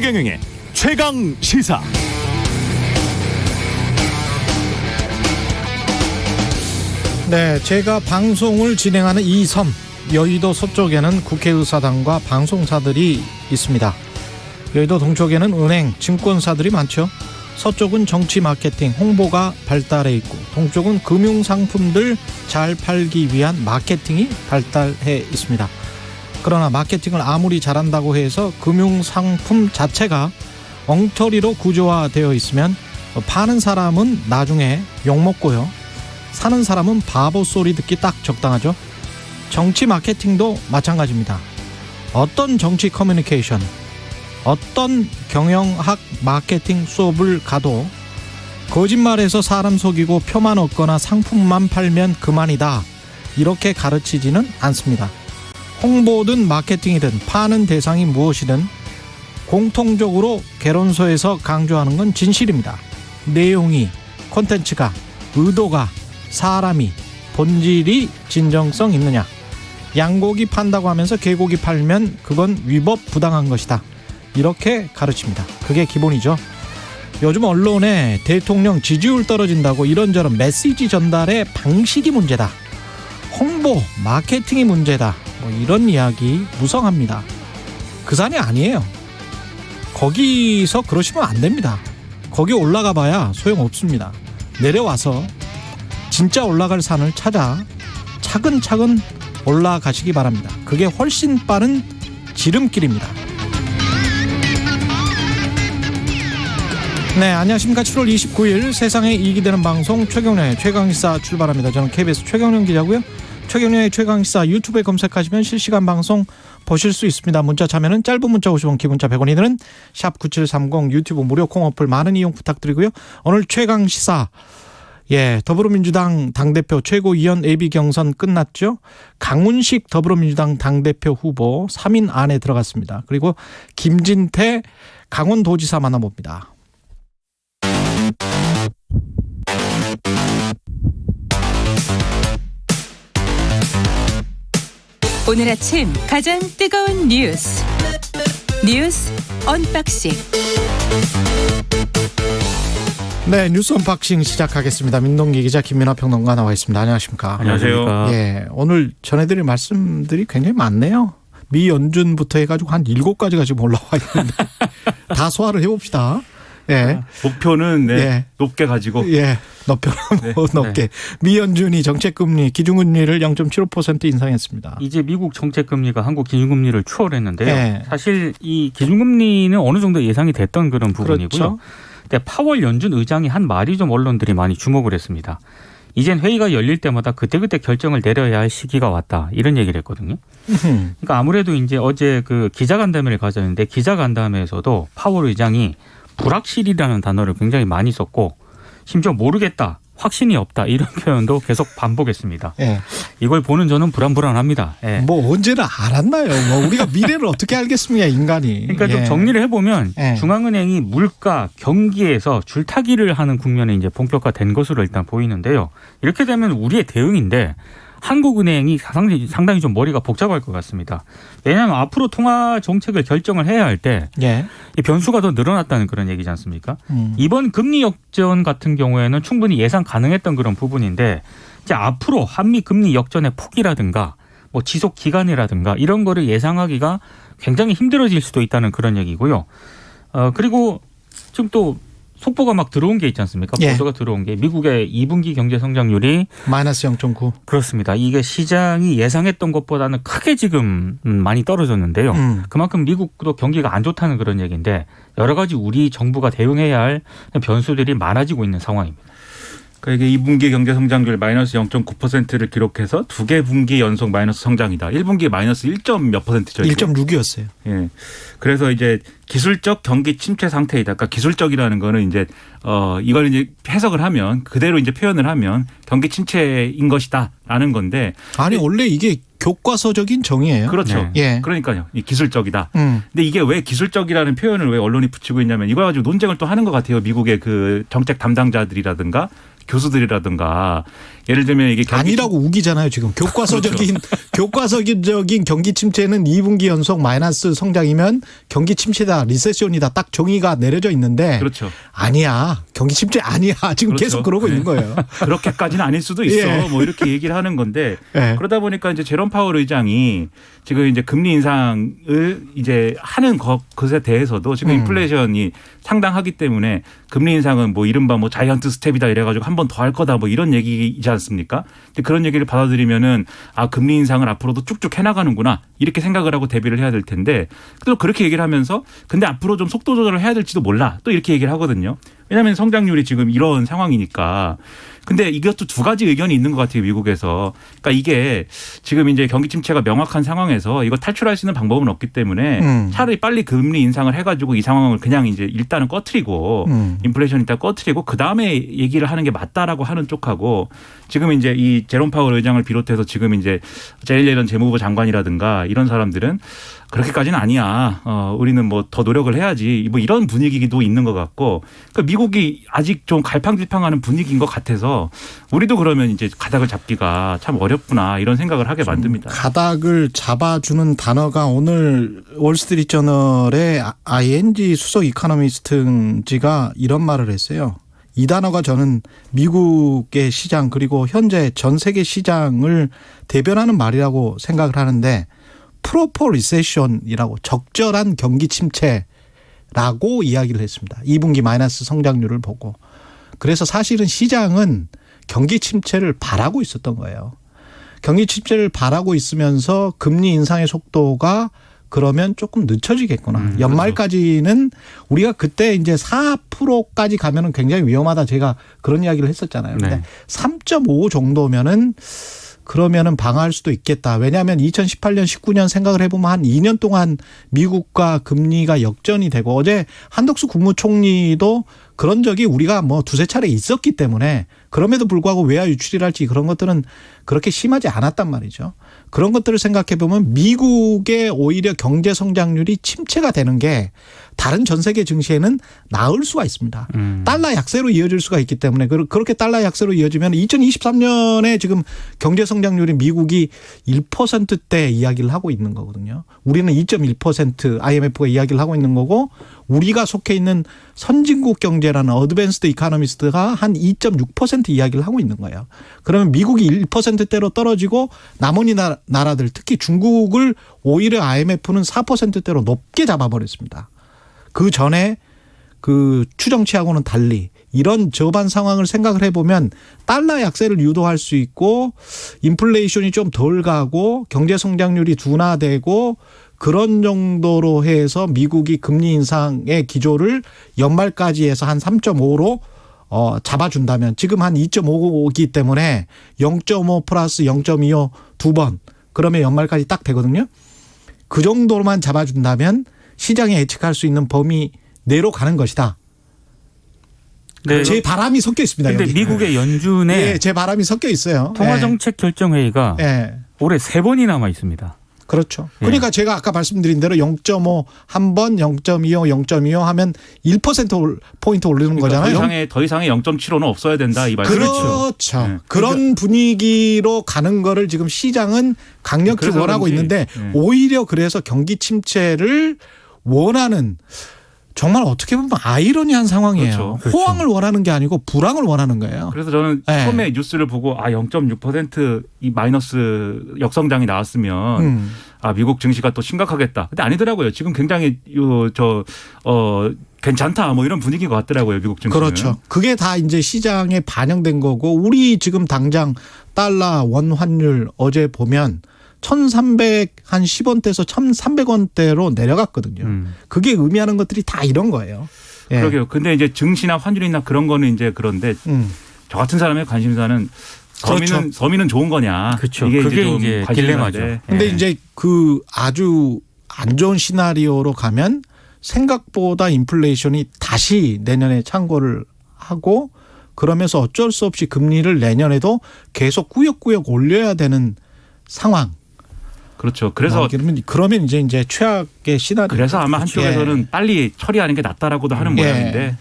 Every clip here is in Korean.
최경영의 최강 시사. 네, 제가 방송을 진행하는 이 섬, 여의도 서쪽에는 국회의사당과 방송사들이 있습니다. 여의도 동쪽에는 은행, 증권사들이 많죠. 서쪽은 정치 마케팅, 홍보가 발달해 있고, 동쪽은 금융상품들 잘 팔기 위한 마케팅이 발달해 있습니다. 그러나 마케팅을 아무리 잘한다고 해서 금융상품 자체가 엉터리로 구조화되어 있으면 파는 사람은 나중에 욕먹고요, 사는 사람은 바보 소리 듣기 딱 적당하죠. 정치 마케팅도 마찬가지입니다. 어떤 정치 커뮤니케이션, 어떤 경영학 마케팅 수업을 가도 거짓말해서 사람 속이고 표만 얻거나 상품만 팔면 그만이다, 이렇게 가르치지는 않습니다. 홍보든 마케팅이든 파는 대상이 무엇이든 공통적으로 개론서에서 강조하는 건 진실입니다. 내용이, 콘텐츠가, 의도가, 사람이, 본질이 진정성 있느냐. 양고기 판다고 하면서 개고기 팔면 그건 위법 부당한 것이다, 이렇게 가르칩니다. 그게 기본이죠. 요즘 언론에 대통령 지지율 떨어진다고 이런저런 메시지 전달의 방식이 문제다, 홍보, 마케팅이 문제다, 뭐 이런 이야기 무성합니다. 그 산이 아니에요. 거기서 그러시면 안 됩니다. 거기 올라가 봐야 소용없습니다. 내려와서 진짜 올라갈 산을 찾아 차근차근 올라가시기 바랍니다. 그게 훨씬 빠른 지름길입니다. 네, 안녕하십니까. 7월 29일 세상에 이익이 되는 방송 최경영의 최강시사 출발합니다. 저는 KBS 최경영 기자고요. 최경영의 최강시사 유튜브에 검색하시면 실시간 방송 보실 수 있습니다. 문자 참여는 짧은 문자 50원, 긴 문자 100원이 드는 샵9730 유튜브 무료 콩 어플 많은 이용 부탁드리고요. 오늘 최강시사, 더불어민주당 당대표 최고위원 예비 경선 끝났죠. 강훈식 더불어민주당 당대표 후보 3인 안에 들어갔습니다. 그리고 김진태 강원도지사 만나봅니다. 오늘 아침 가장 뜨거운 뉴스 언박싱. 네, 뉴스 언박싱 시작하겠습니다. 민동기 기자, 김민하 평론가 나와 있습니다. 안녕하십니까? 안녕하세요. 오늘 전해드릴 말씀들이 굉장히 많네요. 미연준부터 해가지고 한 7가지가 지금 올라와 있는데 다 소화를 해봅시다. 목표는 높게 가지고. 높여는 높게. 미연준이 정책금리, 기준금리를 0.75% 인상했습니다. 이제 미국 정책금리가 한국 기준금리를 추월했는데요. 사실 이 기준금리는 어느 정도 예상이 됐던 그런 부분이고요. 그렇죠. 근데 파월 연준 의장이 한 말이 좀 언론들이 많이 주목을 했습니다. 이젠 회의가 열릴 때마다 그때그때 결정을 내려야 할 시기가 왔다, 이런 얘기를 했거든요. 그러니까 아무래도 이제 어제 그 기자간담회를 가졌는데 기자간담회에서도 파월 의장이 불확실이라는 단어를 굉장히 많이 썼고, 심지어 모르겠다, 확신이 없다, 이런 표현도 계속 반복했습니다. 이걸 보는 저는 불안합니다. 뭐 언제나 알았나요? 뭐 우리가 미래를 어떻게 알겠습니까, 인간이. 그러니까 좀 정리를 해보면 중앙은행이 물가, 경기에서 줄타기를 하는 국면에 이제 본격화된 것으로 일단 보이는데요. 이렇게 되면 우리의 대응인데 한국은행이 상당히 좀 머리가 복잡할 것 같습니다. 왜냐하면 앞으로 통화 정책을 결정을 해야 할 때 이 변수가 더 늘어났다는 그런 얘기지 않습니까? 이번 금리 역전 같은 경우에는 충분히 예상 가능했던 그런 부분인데, 이제 앞으로 한미 금리 역전의 폭이라든가 뭐 지속 기간이라든가 이런 거를 예상하기가 굉장히 힘들어질 수도 있다는 그런 얘기고요. 그리고 지금 또 속보가 막 들어온 게 있지 않습니까? 보도가 들어온 게 미국의 2분기 경제 성장률이 마이너스 0.9. 그렇습니다. 이게 시장이 예상했던 것보다는 크게 지금 많이 떨어졌는데요. 그만큼 미국도 경기가 안 좋다는 그런 얘기인데, 여러 가지 우리 정부가 대응해야 할 변수들이 많아지고 있는 상황입니다. 그러니까 이게 2분기 경제 성장률 마이너스 0.9%를 기록해서 2개 분기 연속 마이너스 성장이다. 1분기 마이너스 1.몇 %죠. 1.6이었어요. 그래서 이제 기술적 경기 침체 상태이다. 그러니까 기술적이라는 거는 이제 이걸 이제 해석을 하면, 그대로 이제 표현을 하면 경기 침체인 것이다라는 건데. 아니 원래 이게 교과서적인 정의예요. 그렇죠. 그러니까요. 이 기술적이다. 근데 이게 왜 기술적이라는 표현을 왜 언론이 붙이고 있냐면, 이걸 가지고 논쟁을 또 하는 것 같아요. 미국의 그 정책 담당자들이라든가 교수들이라든가. 예를 들면 이게 아니라고 우기잖아요. 지금 교과서적인 교과서적인 경기 침체는 2분기 연속 마이너스 성장이면 경기 침체다, 리세션이다, 딱 정의가 내려져 있는데 그렇죠. 아니야, 경기 침체 아니야. 지금 그렇죠. 계속 그러고 있는 거예요. 그렇게까지는 아닐 수도 있어. 예. 뭐 이렇게 얘기를 하는 건데 예. 그러다 보니까 이제 제롬 파월 의장이 지금 이제 금리 인상을 이제 하는 것에 대해서도 지금 인플레이션이 상당하기 때문에 금리 인상은 뭐 이른바 뭐 자이언트 스텝이다 이래가지고 한 번 더 할 거다 뭐 이런 얘기이지 않습니까? 근데 그런 얘기를 받아들이면은 아 금리 인상을 앞으로도 쭉쭉 해나가는구나 이렇게 생각을 하고 대비를 해야 될 텐데 또 그렇게 얘기를 하면서 근데 앞으로 좀 속도 조절을 해야 될지도 몰라 또 이렇게 얘기를 하거든요. 왜냐하면 성장률이 지금 이런 상황이니까. 근데 이것도 두 가지 의견이 있는 것 같아요, 미국에서. 그러니까 이게 지금 이제 경기 침체가 명확한 상황에서 이거 탈출할 수 있는 방법은 없기 때문에 차라리 빨리 금리 인상을 해가지고 이 상황을 그냥 이제 일단은 꺼트리고 인플레이션 일단 꺼트리고 그 다음에 얘기를 하는 게 맞다라고 하는 쪽하고 지금 이제 이 제롬 파월 의장을 비롯해서 지금 이제 제일 예런 재무부 장관이라든가 이런 사람들은 그렇게까지는 아니야. 우리는 뭐 더 노력을 해야지. 뭐 이런 분위기도 있는 것 같고, 그러니까 미국이 아직 좀 갈팡질팡하는 분위기인 것 같아서 우리도 그러면 이제 가닥을 잡기가 참 어렵구나 이런 생각을 하게 만듭니다. 가닥을 잡아주는 단어가 오늘 월스트리트저널의 ING 수석 이코노미스트가 이런 말을 했어요. 이 단어가 저는 미국의 시장 그리고 현재 전 세계 시장을 대변하는 말이라고 생각을 하는데 프로퍼 리세션이라고 적절한 경기 침체라고 이야기를 했습니다. 2분기 마이너스 성장률을 보고. 그래서 사실은 시장은 경기 침체를 바라고 있었던 거예요. 경기 침체를 바라고 있으면서 금리 인상의 속도가 그러면 조금 늦춰지겠구나. 연말까지는 우리가 그때 이제 4%까지 가면은 굉장히 위험하다. 제가 그런 이야기를 했었잖아요. 근데 네. 3.5 정도면은 그러면은 방어할 수도 있겠다. 왜냐하면 2018년, 19년 생각을 해보면 한 2년 동안 미국과 금리가 역전이 되고 어제 한덕수 국무총리도 그런 적이 우리가 뭐 두세 차례 있었기 때문에 그럼에도 불구하고 외화 유출이랄지 그런 것들은 그렇게 심하지 않았단 말이죠. 그런 것들을 생각해 보면 미국의 오히려 경제 성장률이 침체가 되는 게 다른 전 세계 증시에는 나을 수가 있습니다. 달러 약세로 이어질 수가 있기 때문에 그렇게 달러 약세로 이어지면 2023년에 지금 경제 성장률이 미국이 1%대 이야기를 하고 있는 거거든요. 우리는 2.1% IMF가 이야기를 하고 있는 거고 우리가 속해 있는 선진국 경제라는 어드밴스드 이코노미스트가 한 2.6% 이야기를 하고 있는 거예요. 그러면 미국이 1%대로 떨어지고 나머지 나라들 특히 중국을 오히려 IMF는 4%대로 높게 잡아버렸습니다. 그 전에 그 추정치하고는 달리 이런 저반 상황을 생각을 해보면 달러 약세를 유도할 수 있고 인플레이션이 좀 덜 가고 경제 성장률이 둔화되고 그런 정도로 해서 미국이 금리 인상의 기조를 연말까지 해서 한 3.5로 잡아준다면 지금 한 2.5이기 때문에 0.5 플러스 0.25 두 번 그러면 연말까지 딱 되거든요. 그 정도로만 잡아준다면 시장에 예측할 수 있는 범위 내로 가는 것이다. 네. 제 바람이 섞여 있습니다. 근데 여기. 미국의 연준에 예, 제 바람이 섞여 있어요. 통화정책결정회의가 예. 올해 3번이 남아 있습니다. 그렇죠. 그러니까 제가 아까 말씀드린 대로 0.5 한 번, 0.25, 0.25 하면 1%포인트 오르는 거잖아요. 더 이상의 0.75는 없어야 된다 이 말씀이죠. 그렇죠. 네. 그런 분위기로 가는 거를 지금 시장은 강력히 그래서 원하고 그런지. 있는데 네. 오히려 그래서 경기 침체를 원하는 정말 어떻게 보면 아이러니한 상황이에요. 그렇죠. 호황을 원하는 게 아니고 불황을 원하는 거예요. 그래서 저는 네. 처음에 뉴스를 보고 0.6% 마이너스 역성장이 나왔으면 미국 증시가 또 심각하겠다. 근데 아니더라고요. 지금 굉장히 괜찮다 뭐 이런 분위기인 것 같더라고요. 미국 증시는. 그렇죠. 그게 다 이제 시장에 반영된 거고 우리 지금 당장 달러 원 환율 어제 보면 1,310원대에서 1,300원대로 내려갔거든요. 그게 의미하는 것들이 다 이런 거예요. 예. 그러게요. 근데 이제 증시나 환율이나 그런 거는 이제 그런데 저 같은 사람의 관심사는 그렇죠. 서민은 좋은 거냐. 그렇죠. 이게 그게 좀 이제 관심사인데. 딜레마죠. 근데 예. 이제 그 아주 안 좋은 시나리오로 가면 생각보다 인플레이션이 다시 내년에 창궐을 하고 그러면서 어쩔 수 없이 금리를 내년에도 계속 꾸역꾸역 올려야 되는 상황. 그렇죠. 그래서 그러면 이제 최악의 시나리오. 그래서 아마 한쪽에서는 빨리 처리하는 게 낫다라고도 하는 모양인데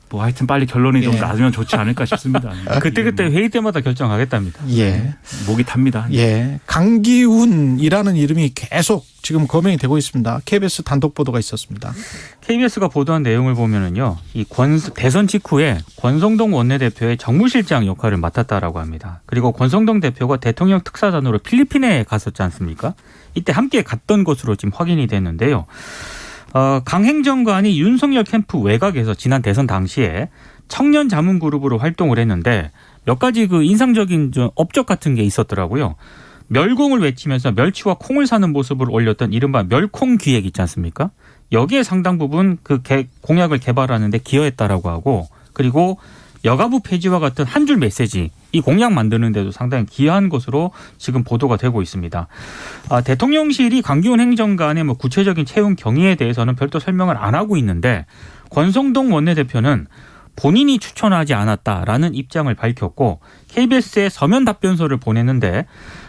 뭐 하여튼 빨리 결론이 좀 예. 나면 좋지 않을까 싶습니다. 그때그때 회의 때마다 결정하겠답니다. 예. 목이 탑니다. 예. 강기훈이라는 이름이 계속 지금 거명이 되고 있습니다. KBS 단독 보도가 있었습니다. KBS가 보도한 내용을 보면은요, 이 대선 직후에 권성동 원내대표의 정무실장 역할을 맡았다라고 합니다. 그리고 권성동 대표가 대통령 특사단으로 필리핀에 갔었지 않습니까? 이때 함께 갔던 것으로 지금 확인이 됐는데요. 강 행정관이 윤석열 캠프 외곽에서 지난 대선 당시에 청년 자문 그룹으로 활동을 했는데 몇 가지 그 인상적인 좀 업적 같은 게 있었더라고요. 멸공을 외치면서 멸치와 콩을 사는 모습을 올렸던 이른바 멸콩 기획 있지 않습니까? 여기에 상당 부분 그 공약을 개발하는 데 기여했다라고 하고, 그리고 여가부 폐지와 같은 한 줄 메시지, 이 공약 만드는 데도 상당히 기여한 것으로 지금 보도가 되고 있습니다. 대통령실이 강기훈 행정관의 뭐 구체적인 채용 경위에 대해서는 별도 설명을 안 하고 있는데, 권성동 원내대표는 본인이 추천하지 않았다라는 입장을 밝혔고, KBS에 서면 답변서를 보냈는데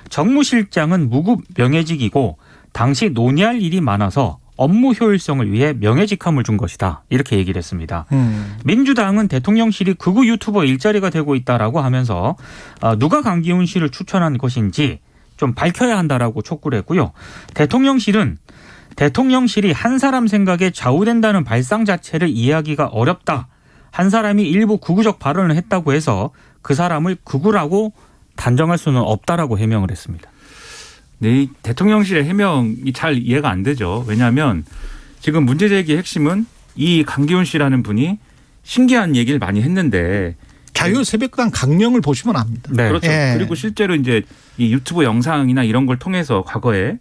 정무실장은 무급 명예직이고 당시 논의할 일이 많아서 업무 효율성을 위해 명예직함을 준 것이다, 이렇게 얘기를 했습니다. 민주당은 대통령실이 극우 유튜버 일자리가 되고 있다라고 하면서 누가 강기훈 씨를 추천한 것인지 좀 밝혀야 한다라고 촉구를 했고요. 대통령실은 대통령실이 한 사람 생각에 좌우된다는 발상 자체를 이해하기가 어렵다. 한 사람이 일부 극우적 발언을 했다고 해서 그 사람을 극우라고 단정할 수는 없다라고 해명을 했습니다. 네, 대통령실의 해명이 잘 이해가 안 되죠. 왜냐하면 지금 문제제기의 핵심은 이 강기훈 씨라는 분이 신기한 얘기를 많이 했는데 자유새벽당 강령을 보시면 압니다. 네. 그렇죠. 예. 그리고 실제로 이제 이 유튜브 영상이나 이런 걸 통해서 과거에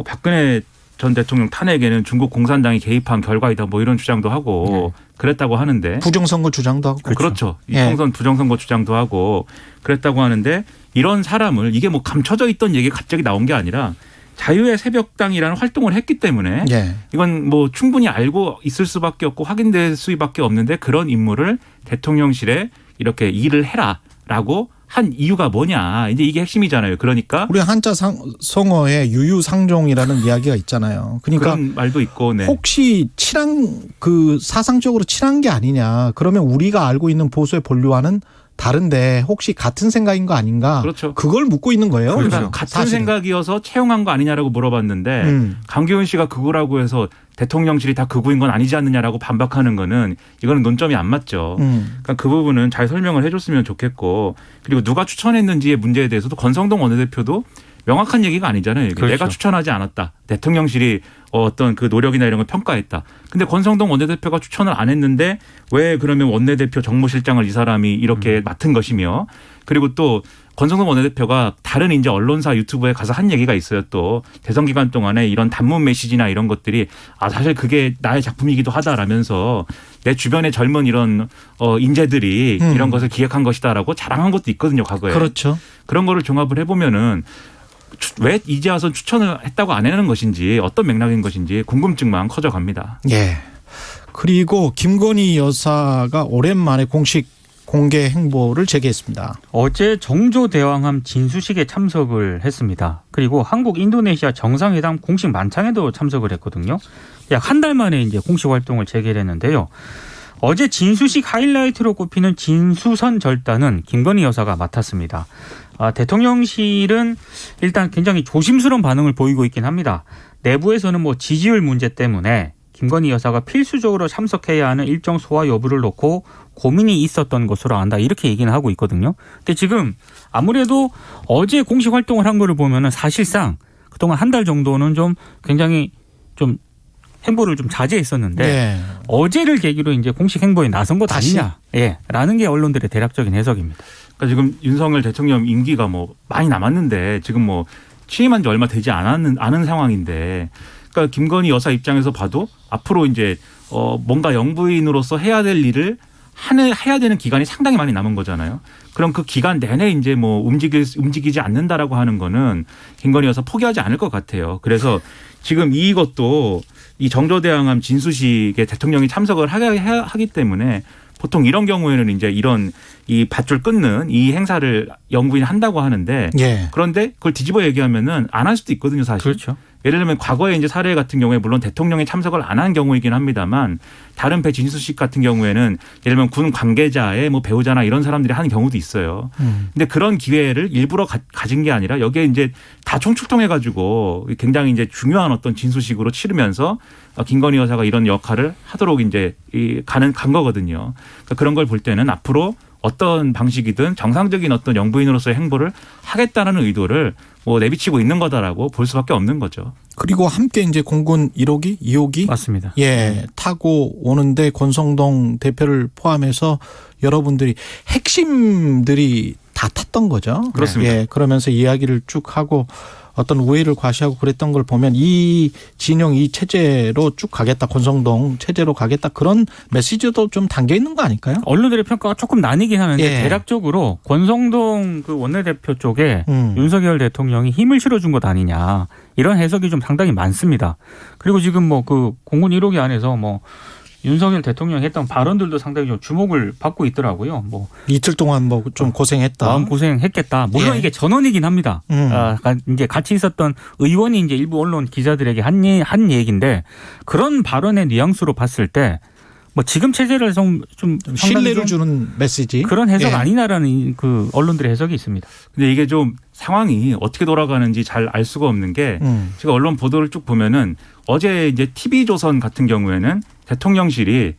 박근혜 전 대통령 탄핵에는 중국 공산당이 개입한 결과이다 뭐 이런 주장도 하고 그랬다고 하는데 부정선거 주장도 하고. 그렇죠. 이 예. 총선 부정선거 주장도 하고 그랬다고 하는데 이런 사람을 이게 뭐 감춰져 있던 얘기가 갑자기 나온 게 아니라 자유의 새벽당이라는 활동을 했기 때문에 예. 이건 뭐 충분히 알고 있을 수밖에 없고 확인될 수밖에 없는데 그런 인물을 대통령실에 이렇게 일을 해라라고 한 이유가 뭐냐. 이제 이게 핵심이잖아요. 그러니까 우리 한자 성어에 유유상종이라는 이야기가 있잖아요. 그러니까 그런 말도 있고 네. 혹시 친한 그 사상적으로 친한 게 아니냐. 그러면 우리가 알고 있는 보수의 본류와는 다른데 혹시 같은 생각인 거 아닌가? 그렇죠. 그걸 묻고 있는 거예요. 그러니까 같은 사실은. 생각이어서 채용한 거 아니냐라고 물어봤는데 강기훈 씨가 극우라고 해서 대통령실이 다 극우인 건 아니지 않느냐라고 반박하는 거는 이거는 논점이 안 맞죠. 그러니까 그 부분은 잘 설명을 해줬으면 좋겠고 그리고 누가 추천했는지의 문제에 대해서도 권성동 원내대표도 명확한 얘기가 아니잖아요. 그렇죠. 내가 추천하지 않았다. 대통령실이 어떤 그 노력이나 이런 걸 평가했다. 근데 권성동 원내대표가 추천을 안 했는데 왜 그러면 원내대표 정무실장을 이 사람이 이렇게 맡은 것이며 그리고 또 권성동 원내대표가 다른 이제 언론사 유튜브에 가서 한 얘기가 있어요. 또 대선 기간 동안에 이런 단문 메시지나 이런 것들이 사실 그게 나의 작품이기도 하다라면서 내 주변의 젊은 이런 인재들이 이런 것을 기획한 것이다라고 자랑한 것도 있거든요. 과거에. 그렇죠. 그런 거를 종합을 해보면은 왜 이제 와서 추천을 했다고 안 해내는 것인지 어떤 맥락인 것인지 궁금증만 커져갑니다. 예. 그리고 김건희 여사가 오랜만에 공식 공개 행보를 재개했습니다. 어제 정조대왕함 진수식에 참석을 했습니다. 그리고 한국 인도네시아 정상회담 공식 만찬에도 참석을 했거든요. 약 한 달 만에 이제 공식 활동을 재개했는데요. 어제 진수식 하이라이트로 꼽히는 진수선 절단은 김건희 여사가 맡았습니다. 대통령실은 일단 굉장히 조심스러운 반응을 보이고 있긴 합니다. 내부에서는 뭐 지지율 문제 때문에 김건희 여사가 필수적으로 참석해야 하는 일정 소화 여부를 놓고 고민이 있었던 것으로 안다, 이렇게 얘기는 하고 있거든요. 근데 지금 아무래도 어제 공식 활동을 한 거를 보면은 사실상 그동안 한 달 정도는 좀 굉장히 좀 행보를 좀 자제했었는데 네. 어제를 계기로 이제 공식 행보에 나선 것 아니냐, 라는 게 언론들의 대략적인 해석입니다. 그러니까 지금 윤석열 대통령 임기가 뭐 많이 남았는데 지금 뭐 취임한 지 얼마 되지 않은 상황인데, 그러니까 김건희 여사 입장에서 봐도 앞으로 이제 뭔가 영부인으로서 해야 될 일을 해야 되는 기간이 상당히 많이 남은 거잖아요. 그럼 그 기간 내내 이제 뭐 움직이지 않는다라고 하는 거는 김건희 여사 포기하지 않을 것 같아요. 그래서 지금 이것도 이 정조대왕함 진수식에 대통령이 참석을 하기 때문에 보통 이런 경우에는 이제 이런 이 밧줄 끊는 이 행사를 영부인이 한다고 하는데 예. 그런데 그걸 뒤집어 얘기하면은 안 할 수도 있거든요, 사실. 그렇죠. 예를 들면 과거에 이제 사례 같은 경우에 물론 대통령이 참석을 안 한 경우이긴 합니다만 다른 배진수식 같은 경우에는 예를 들면 군 관계자의 뭐 배우자나 이런 사람들이 하는 경우도 있어요. 근데 그런 기회를 일부러 가진 게 아니라 여기에 이제 다 총출동해 가지고 굉장히 이제 중요한 어떤 진수식으로 치르면서 김건희 여사가 이런 역할을 하도록 이제 간 거거든요. 그러니까 그런 걸 볼 때는 앞으로 어떤 방식이든 정상적인 어떤 영부인으로서의 행보를 하겠다는 의도를 뭐 내비치고 있는 거다라고 볼 수밖에 없는 거죠. 그리고 함께 이제 공군 1호기, 2호기 맞습니다. 예, 타고 오는데 권성동 대표를 포함해서 여러분들이 핵심들이 다 탔던 거죠. 그렇습니다. 예, 그러면서 이야기를 쭉 하고 어떤 우회를 과시하고 그랬던 걸 보면 이 진영 이 체제로 쭉 가겠다. 권성동 체제로 가겠다. 그런 메시지도 좀 담겨 있는 거 아닐까요? 언론들의 평가가 조금 나뉘긴 하는데 예. 대략적으로 권성동 그 원내대표 쪽에 윤석열 대통령이 힘을 실어준 것 아니냐 이런 해석이 좀 상당히 많습니다. 그리고 지금 뭐 그 공군 1호기 안에서 뭐 윤석열 대통령이 했던 발언들도 상당히 좀 주목을 받고 있더라고요. 뭐 이틀 동안 뭐 좀 고생했다. 마음 고생했겠다. 물론 예. 이게 전언이긴 합니다. 이제 같이 있었던 의원이 이제 일부 언론 기자들에게 한 얘기인데 그런 발언의 뉘앙스로 봤을 때 뭐 지금 체제를 좀 신뢰를 주는 메시지. 그런 해석 예. 아니냐라는 그 언론들의 해석이 있습니다. 근데 이게 좀 상황이 어떻게 돌아가는지 잘 알 수가 없는 게 제가 언론 보도를 쭉 보면은 어제 이제 TV조선 같은 경우에는 대통령실이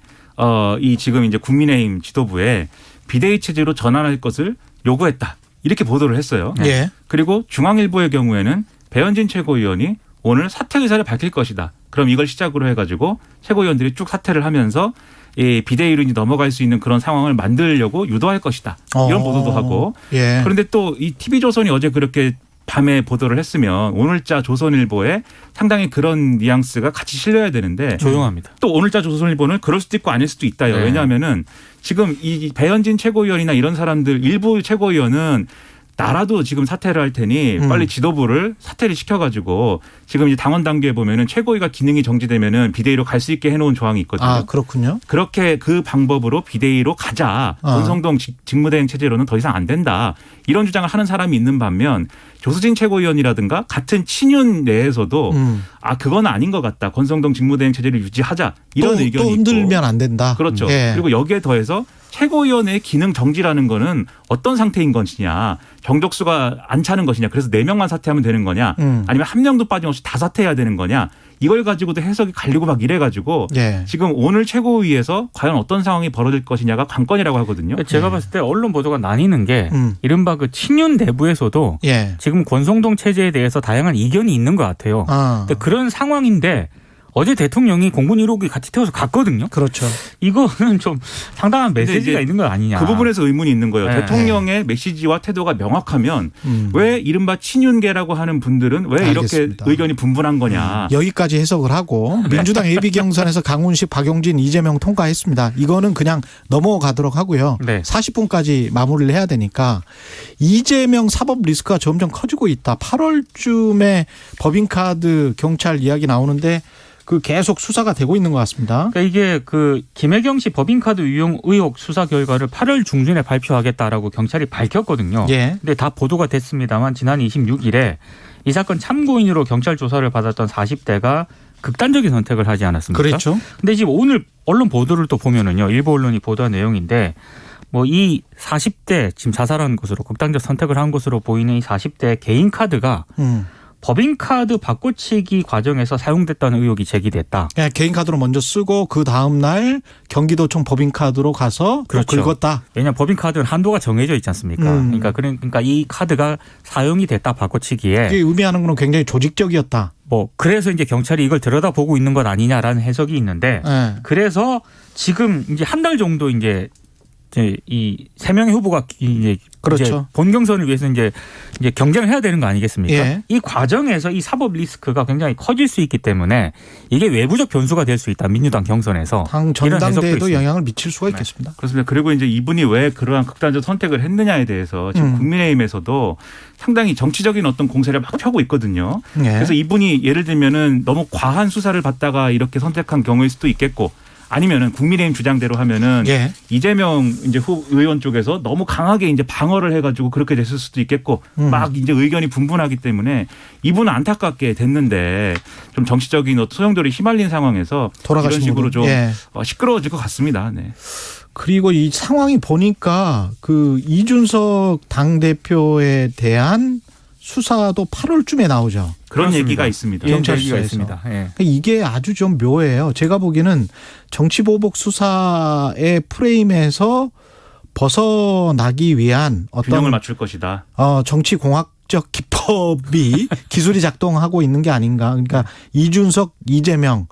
이 지금 이제 국민의힘 지도부에 비대위 체제로 전환할 것을 요구했다. 이렇게 보도를 했어요. 예. 그리고 중앙일보의 경우에는 배현진 최고위원이 오늘 사퇴 의사를 밝힐 것이다. 그럼 이걸 시작으로 해가지고 최고위원들이 쭉 사퇴를 하면서 이 비대위로 넘어갈 수 있는 그런 상황을 만들려고 유도할 것이다. 이런 보도도 하고. 예. 그런데 또 이 TV조선이 어제 그렇게 밤에 보도를 했으면 오늘자 조선일보에 상당히 그런 뉘앙스가 같이 실려야 되는데 조용합니다. 또 오늘자 조선일보는 그럴 수도 있고 아닐 수도 있다요. 네. 왜냐하면은 지금 이 배현진 최고위원이나 이런 사람들 일부 최고위원은 나라도 지금 사퇴를 할 테니 빨리 지도부를 사퇴를 시켜가지고 지금 이제 당원 단계에 보면은 최고위가 기능이 정지되면은 비대위로 갈 수 있게 해놓은 조항이 있거든요. 아, 그렇군요. 그렇게 그 방법으로 비대위로 가자. 권성동 직무대행 체제로는 더 이상 안 된다. 이런 주장을 하는 사람이 있는 반면 조수진 최고위원이라든가 같은 친윤 내에서도 아 그건 아닌 것 같다. 권성동 직무대행 체제를 유지하자. 이런 의견이 또 흔들면 있고. 안 된다. 그렇죠. 예. 그리고 여기에 더해서 최고위원회의 기능 정지라는 거는 어떤 상태인 것이냐. 정족수가 안 차는 것이냐. 그래서 4명만 사퇴하면 되는 거냐. 아니면 한 명도 빠짐없이 다 사퇴해야 되는 거냐. 이걸 가지고도 해석이 갈리고 막 이래가지고 예. 지금 오늘 최고위에서 과연 어떤 상황이 벌어질 것이냐가 관건이라고 하거든요. 제가 봤을 때 언론 보도가 나뉘는 게 이른바 그 친윤 내부에서도 예. 지금 권성동 체제에 대해서 다양한 이견이 있는 것 같아요. 근데 그런 상황인데 어제 대통령이 공군 1호기 같이 태워서 갔거든요. 그렇죠. 이거는 좀 상당한 메시지가 있는 거 아니냐. 그 부분에서 의문이 있는 거예요. 네. 대통령의 메시지와 태도가 명확하면 왜 이른바 친윤계라고 하는 분들은 왜 알겠습니다. 이렇게 의견이 분분한 거냐. 여기까지 해석을 하고 민주당 예비경선에서 강훈식, 박용진, 이재명 통과했습니다. 이거는 그냥 넘어가도록 하고요. 네. 40분까지 마무리를 해야 되니까 이재명 사법 리스크가 점점 커지고 있다. 8월쯤에 법인카드 경찰 이야기 나오는데 그 계속 수사가 되고 있는 것 같습니다. 그러니까 이게 그 김혜경 씨 법인카드 유용 의혹 수사 결과를 8월 중순에 발표하겠다라고 경찰이 밝혔거든요. 예. 근데 다 보도가 됐습니다만 지난 26일에 이 사건 참고인으로 경찰 조사를 받았던 40대가 극단적인 선택을 하지 않았습니까? 그렇죠. 근데 지금 오늘 언론 보도를 또 보면은요. 일부 언론이 보도한 내용인데 뭐 이 40대 지금 자살한 것으로 극단적 선택을 한 것으로 보이는 이 40대 개인 카드가 법인카드 바꿔치기 과정에서 사용됐다는 의혹이 제기됐다. 예, 개인 카드로 먼저 쓰고 그 다음 날 경기도청 법인카드로 가서 그렇죠. 긁었다. 왜냐하면 법인카드는 한도가 정해져 있지 않습니까? 그러니까 이 카드가 사용이 됐다 바꿔치기에 이게 의미하는 건 굉장히 조직적이었다. 뭐 그래서 이제 경찰이 이걸 들여다보고 있는 것 아니냐라는 해석이 있는데 예. 그래서 지금 이제 한 달 정도 이제 이 3명의 후보가 이제 그렇죠. 이제 본 경선을 위해서 이제 경쟁을 해야 되는 거 아니겠습니까? 예. 이 과정에서 이 사법 리스크가 굉장히 커질 수 있기 때문에 이게 외부적 변수가 될 수 있다. 민주당 경선에서 당 이런 해석도 전당대에도 있습니다. 영향을 미칠 수가 있겠습니다. 그렇습니다. 그리고 이제 이분이 왜 그러한 극단적 선택을 했느냐에 대해서 지금 국민의힘에서도 상당히 정치적인 어떤 공세를 막 펴고 있거든요. 예. 그래서 이분이 예를 들면은 너무 과한 수사를 받다가 이렇게 선택한 경우일 수도 있겠고 아니면은 국민의힘 주장대로 하면은 예. 이재명 이제 의원 쪽에서 너무 강하게 이제 방어를 해가지고 그렇게 됐을 수도 있겠고 막 이제 의견이 분분하기 때문에 이분은 안타깝게 됐는데 좀 정치적인 소용돌이 휘말린 상황에서 이런 식으로 좀 시끄러워질 것 같습니다. 네. 그리고 이 상황이 보니까 그 이준석 당대표에 대한 수사도 8월쯤에 나오죠. 그런 그렇습니다. 얘기가 있습니다. 경찰서에서. 있습니다. 예. 이게 아주 좀 묘해요. 제가 보기에는 정치보복 수사의 프레임에서 벗어나기 위한 어떤 균형을 맞출 것이다. 정치공학적 기법이 기술이 작동하고 있는 게 아닌가. 그러니까 이준석, 이재명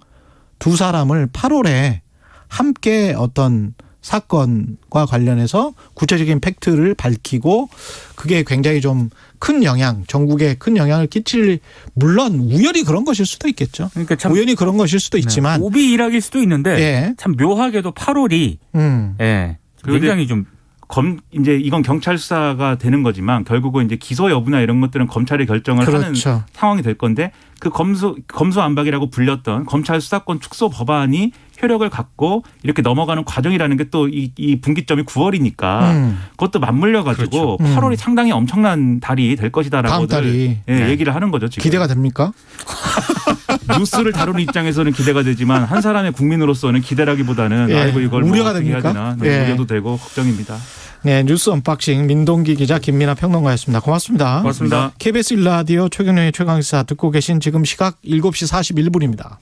두 사람을 8월에 함께 어떤 사건과 관련해서 구체적인 팩트를 밝히고 그게 굉장히 좀 큰 영향, 전국에 큰 영향을 끼칠 물론 우연히 그런 것일 수도 있겠죠. 그러니까 참 우연히 그런 것일 수도 있지만 오비 일학일 수도 있는데 예. 참 묘하게도 8월이 예. 굉장히 좀 이제 이건 경찰 수사가 되는 거지만 결국은 이제 기소 여부나 이런 것들은 검찰이 결정을 그렇죠. 하는 상황이 될 건데 그 검수안박이라고 불렸던 검찰 수사권 축소 법안이 효력을 갖고 이렇게 넘어가는 과정이라는 게 또 이 분기점이 9월이니까 그것도 맞물려 가지고 8월이 상당히 엄청난 달이 될 것이다라고 다음 달이 얘기를 하는 거죠. 지금. 기대가 됩니까? 뉴스를 다루는 입장에서는 기대가 되지만 한 사람의 국민으로서는 기대라기보다는 아이고 이걸 우려가 어떻게 해야 됩니까? 되나 우려도 되고 걱정입니다. 네, 뉴스 언박싱 민동기 기자 김민아 평론가였습니다. 고맙습니다. 고맙습니다. KBS 1라디오 최경영의 최강시사 듣고 계신 지금 시각 7시 41분입니다.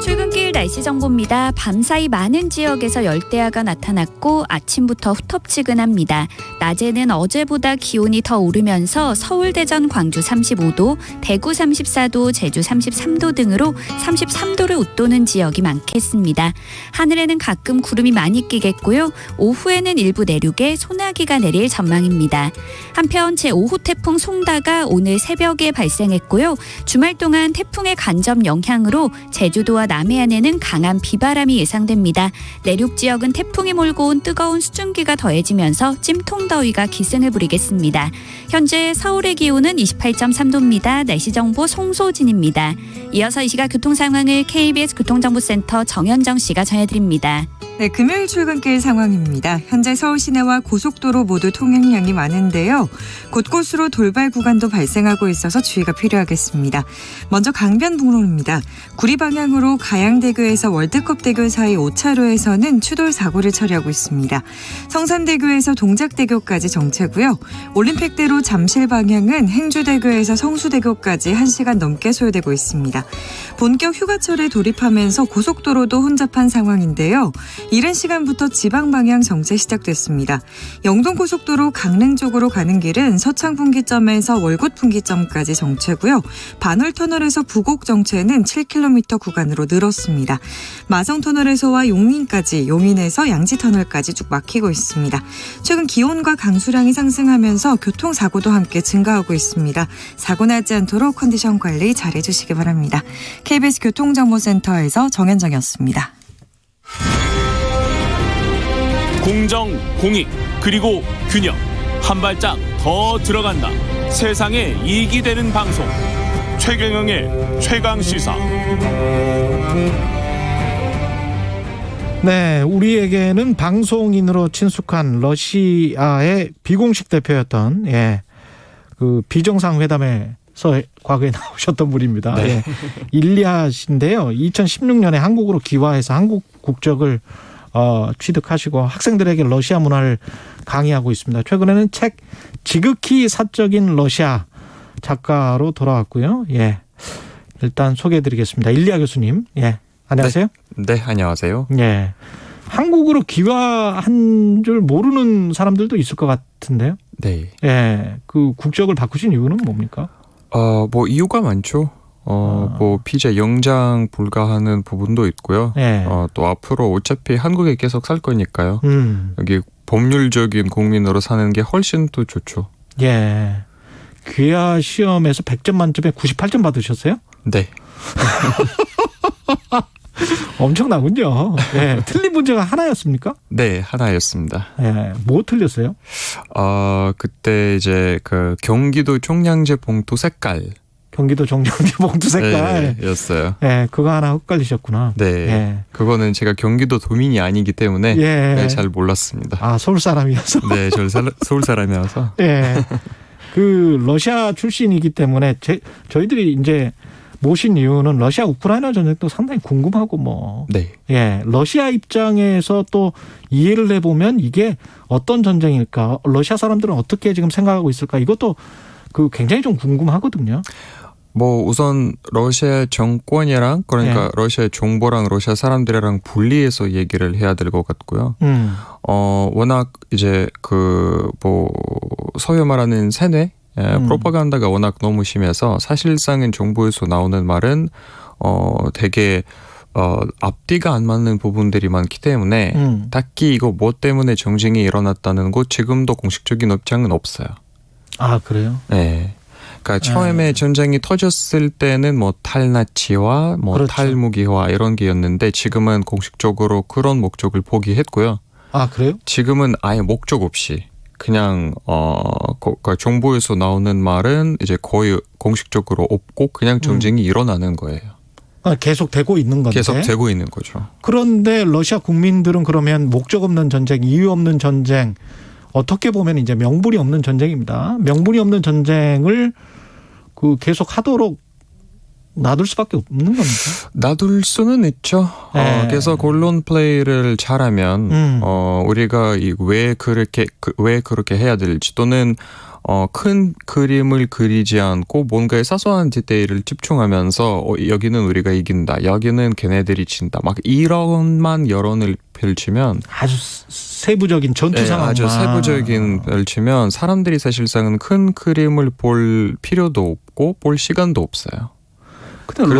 출근길 날씨 정보입니다. 밤사이 많은 지역에서 열대야가 나타났고 아침부터 후텁지근합니다. 낮에는 어제보다 기온이 더 오르면서 서울, 대전, 광주 35도, 대구 34도, 제주 33도 등으로 33도를 웃도는 지역이 많겠습니다. 하늘에는 가끔 구름이 많이 끼겠고요. 오후에는 일부 내륙에 소나기가 내릴 전망입니다. 한편 제5호 태풍 송다가 오늘 새벽에 발생했고요. 주말 동안 태풍의 간접 영향으로 제주도와 남해안에는 강한 비바람이 예상됩니다. 내륙 지역은 태풍이 몰고 온 뜨거운 수증기가 더해지면서 찜통더위가 기승을 부리겠습니다. 현재 서울의 기온은 28.3도입니다. 날씨 정보 송소진입니다. 이어서 이 시각 교통 상황을 KBS 교통정보센터 정현정 씨가 전해드립니다. 네, 금요일 출근길 상황입니다. 현재 서울 시내와 고속도로 모두 통행량이 많은데요. 곳곳으로 돌발 구간도 발생하고 있어서 주의가 필요하겠습니다. 먼저 강변북로입니다. 구리 방향으로 가양대교에서 월드컵대교 사이 5차로에서는 추돌 사고를 처리하고 있습니다. 성산대교에서 동작대교까지 정체고요. 올림픽대로 잠실 방향은 행주대교에서 성수대교까지 1시간 넘게 소요되고 있습니다. 본격 휴가철에 돌입하면서 고속도로도 혼잡한 상황인데요. 이른 시간부터 지방 방향 정체 시작됐습니다. 영동고속도로 강릉 쪽으로 가는 길은 서창 분기점에서 월곶 분기점까지 정체고요. 반월터널에서 부곡 정체는 7km 구간으로 늘었습니다. 마성터널에서와 용인까지, 용인에서 양지터널까지 쭉 막히고 있습니다. 최근 기온과 강수량이 상승하면서 교통사고도 함께 증가하고 있습니다. 사고 나지 않도록 컨디션 관리 잘해주시기 바랍니다. KBS 교통정보센터에서 정현정이었습니다. 공정, 공익, 그리고 균형. 한 발짝 더 들어간다. 세상에 이익이 되는 방송. 최경영의 최강시사. 네, 우리에게는 방송인으로 친숙한 러시아의 비공식 대표였던 그 비정상 회담에서 과거에 나오셨던 분입니다. 네. 일리아 씨인데요. 2016년에 한국으로 귀화해서 한국 국적을 취득하시고 학생들에게 러시아 문화를 강의하고 있습니다. 최근에는 책 지극히 사적인 러시아 작가로 돌아왔고요. 일단 소개해드리겠습니다. 일리아 교수님. 안녕하세요. 네, 안녕하세요. 한국으로 귀화한 줄 모르는 사람들도 있을 것 같은데요. 네. 그 국적을 바꾸신 이유는 뭡니까? 뭐 이유가 많죠. 뭐 피자 영장 불가하는 부분도 있고요. 또 앞으로 어차피 한국에 계속 살 거니까요. 여기 법률적인 국민으로 사는 게 훨씬 더 좋죠. 귀화 시험에서 100점 만점에 98점 받으셨어요? 네. 엄청나군요. 틀린 문제가 하나였습니까? 네, 하나였습니다. 뭐 틀렸어요? 그때 이제 그 경기도 총량제 봉투 색깔. 경기도 종전지 봉투 색깔. 네, 였어요. 예, 그거 하나 헷갈리셨구나. 네. 예. 그거는 제가 경기도 도민이 아니기 때문에 예. 잘 몰랐습니다. 아, 서울 사람이어서. 네, 저 서울 사람이어서. 예. 그 러시아 출신이기 때문에 저희들이 이제 모신 이유는 러시아 우크라이나 전쟁도 상당히 궁금하고 뭐. 네. 예. 러시아 입장에서 또 이해를 해보면 이게 어떤 전쟁일까? 러시아 사람들은 어떻게 지금 생각하고 있을까? 이것도 그 굉장히 좀 궁금하거든요. 뭐 우선 러시아 정권이랑 그러니까 네. 러시아 정보랑 러시아 사람들이랑 분리해서 얘기를 해야 될 것 같고요. 워낙 이제 그 뭐 소위 말하는 세뇌 프로파간다가 워낙 너무 심해서 사실상은 정부에서 나오는 말은 되게 앞뒤가 안 맞는 부분들이 많기 때문에 딱히 이거 뭐 때문에 정쟁이 일어났다는 거 지금도 공식적인 입장은 없어요. 아, 그래요? 네. 그러니까 처음에 전쟁이 터졌을 때는 뭐 탈나치와 뭐 그렇죠. 탈무기화 이런 게였는데 지금은 공식적으로 그런 목적을 포기했고요. 아, 그래요? 지금은 아예 목적 없이 그냥 정부에서 나오는 말은 이제 거의 공식적으로 없고 그냥 전쟁이 일어나는 거예요. 아, 계속 되고 있는 건데. 계속 되고 있는 거죠. 그런데 러시아 국민들은 그러면 목적 없는 전쟁, 이유 없는 전쟁, 어떻게 보면 이제 명분이 없는 전쟁입니다. 명분이 없는 전쟁을 그 계속 하도록 놔둘 수밖에 없는 겁니까? 놔둘 수는 있죠. 네. 그래서 언론 플레이를 잘하면 우리가 왜 그렇게 해야 될지 또는 큰 그림을 그리지 않고 뭔가의 사소한 디테일을 집중하면서 여기는 우리가 이긴다, 여기는 걔네들이 진다, 막 이런만 여론을 펼치면 아주 세부적인 전투 상황만. 아주 세부적인 펼치면 사람들이 사실상은 큰 그림을 볼 필요도 없고 볼 시간도 없어요. 근데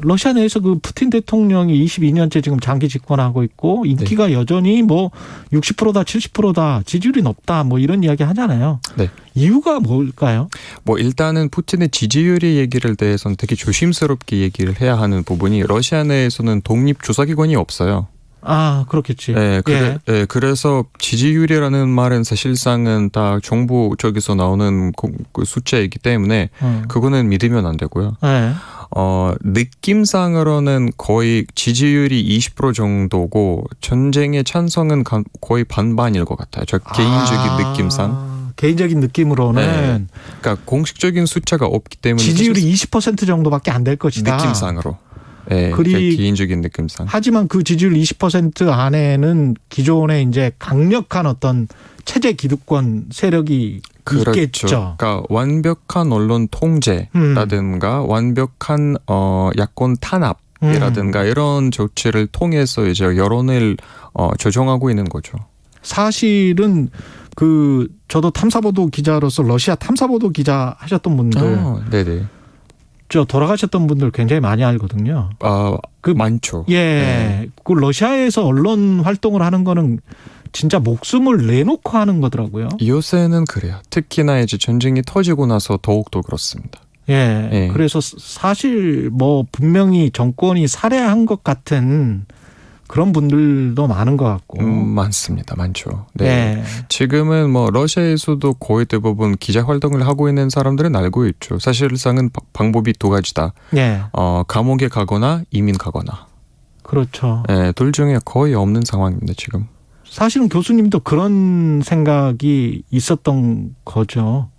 러시아 내에서 그 푸틴 대통령이 22년째 지금 장기 집권하고 있고 인기가 네. 여전히 뭐 60%다 70%다 지지율이 높다 뭐 이런 이야기 하잖아요. 네. 이유가 뭘까요? 뭐 일단은 푸틴의 지지율의 얘기를 대해서는 되게 조심스럽게 얘기를 해야 하는 부분이 러시아 내에서는 독립 조사기관이 없어요. 아, 그렇겠지. 네, 그래서 지지율이라는 말은 사실상은 다 정부 쪽에서 나오는 그 숫자이기 때문에 그거는 믿으면 안 되고요. 네. 느낌상으로는 거의 지지율이 20% 정도고 전쟁의 찬성은 거의 반반일 것 같아요. 저 개인적인 느낌상. 개인적인 느낌으로는. 네. 그러니까 공식적인 숫자가 없기 때문에 지지율이 20% 정도밖에 안 될 것이다. 느낌상으로. 네, 개인적인 느낌상. 하지만 그 지지율 20% 안에는 기존에 이제 강력한 어떤 체제 기득권 세력이 그렇죠. 있겠죠. 그러니까 완벽한 언론 통제라든가 완벽한 야권 탄압이라든가 이런 조치를 통해서 이제 여론을 조정하고 있는 거죠. 사실은 그 저도 탐사보도 기자로서 러시아 탐사보도 기자 하셨던 분들, 네네. 저 돌아가셨던 분들 굉장히 많이 알거든요. 많죠. 예, 네. 그 러시아에서 언론 활동을 하는 거는 진짜 목숨을 내놓고 하는 거더라고요. 요새는 그래요. 특히나 이제 전쟁이 터지고 나서 더욱더 그렇습니다. 예, 네. 그래서 사실 뭐 분명히 정권이 살해한 것 같은 그런 분들도 많은 것 같고. 많습니다. 많죠. 네. 네. 지금은 뭐 러시아에서도 거의 대부분 기자 활동을 하고 있는 사람들은 알고 있죠. 사실상은 방법이 두 가지다. 네. 감옥에 가거나 이민 가거나. 그렇죠. 네, 둘 중에 거의 없는 상황입니다. 지금. 사실은 교수님도 그런 생각이 있었던 거죠.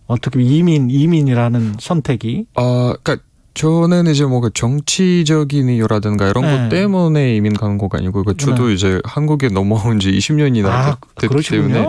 어떻게 이민이라는 선택이. 그러니까 저는 이제 뭐 정치적인 이유라든가 이런 것 때문에 이민 가는 거가 아니고 저도 이제 한국에 넘어온 지 20년이나 됐기 때문에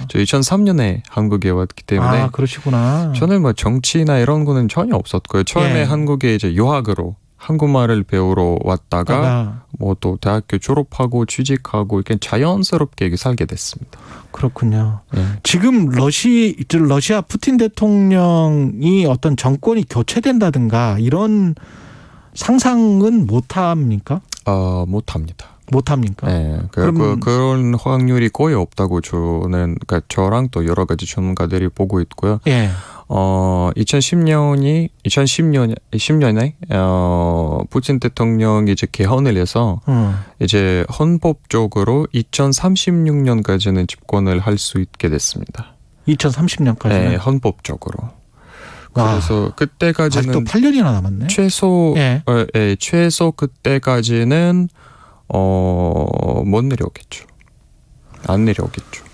저 2003년에 한국에 왔기 때문에 그러시구나. 저는 뭐 정치나 이런 거는 전혀 없었고요. 처음에 한국에 이제 유학으로 한국말을 배우러 왔다가 뭐 또 대학교 졸업하고 취직하고 이렇게 자연스럽게 살게 됐습니다. 그렇군요. 지금 러시아 푸틴 대통령이 어떤 정권이 교체된다든가 이런 상상은 못 합니까? 못 합니다. 못 합니까? 네. 그런 확률이 거의 없다고 저는, 그러니까 저랑 또 여러 가지 전문가들이 보고 있고요. 예. 2010년에 푸틴 대통령이 이제 개헌을 해서 이제 헌법적으로 2036년까지는 집권을 할 수 있게 됐습니다. 2030년까지. 네, 헌법적으로. 그래서 그때까지는 아직도 8년이나 남았네. 최소 그때까지는 못 내려오겠죠. 안 내려오겠죠.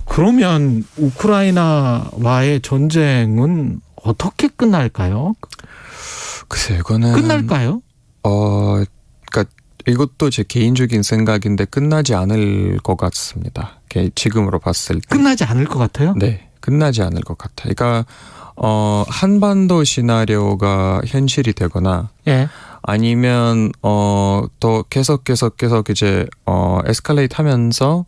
그러면 우크라이나와의 전쟁은 어떻게 끝날까요? 글쎄, 이거는 끝날까요? 그러니까 이것도 제 개인적인 생각인데 끝나지 않을 것 같습니다. 지금으로 봤을 때 끝나지 않을 것 같아요? 네, 끝나지 않을 것 같아요. 그러니까 한반도 시나리오가 현실이 되거나 아니면 더 계속 이제 에스컬레이트 하면서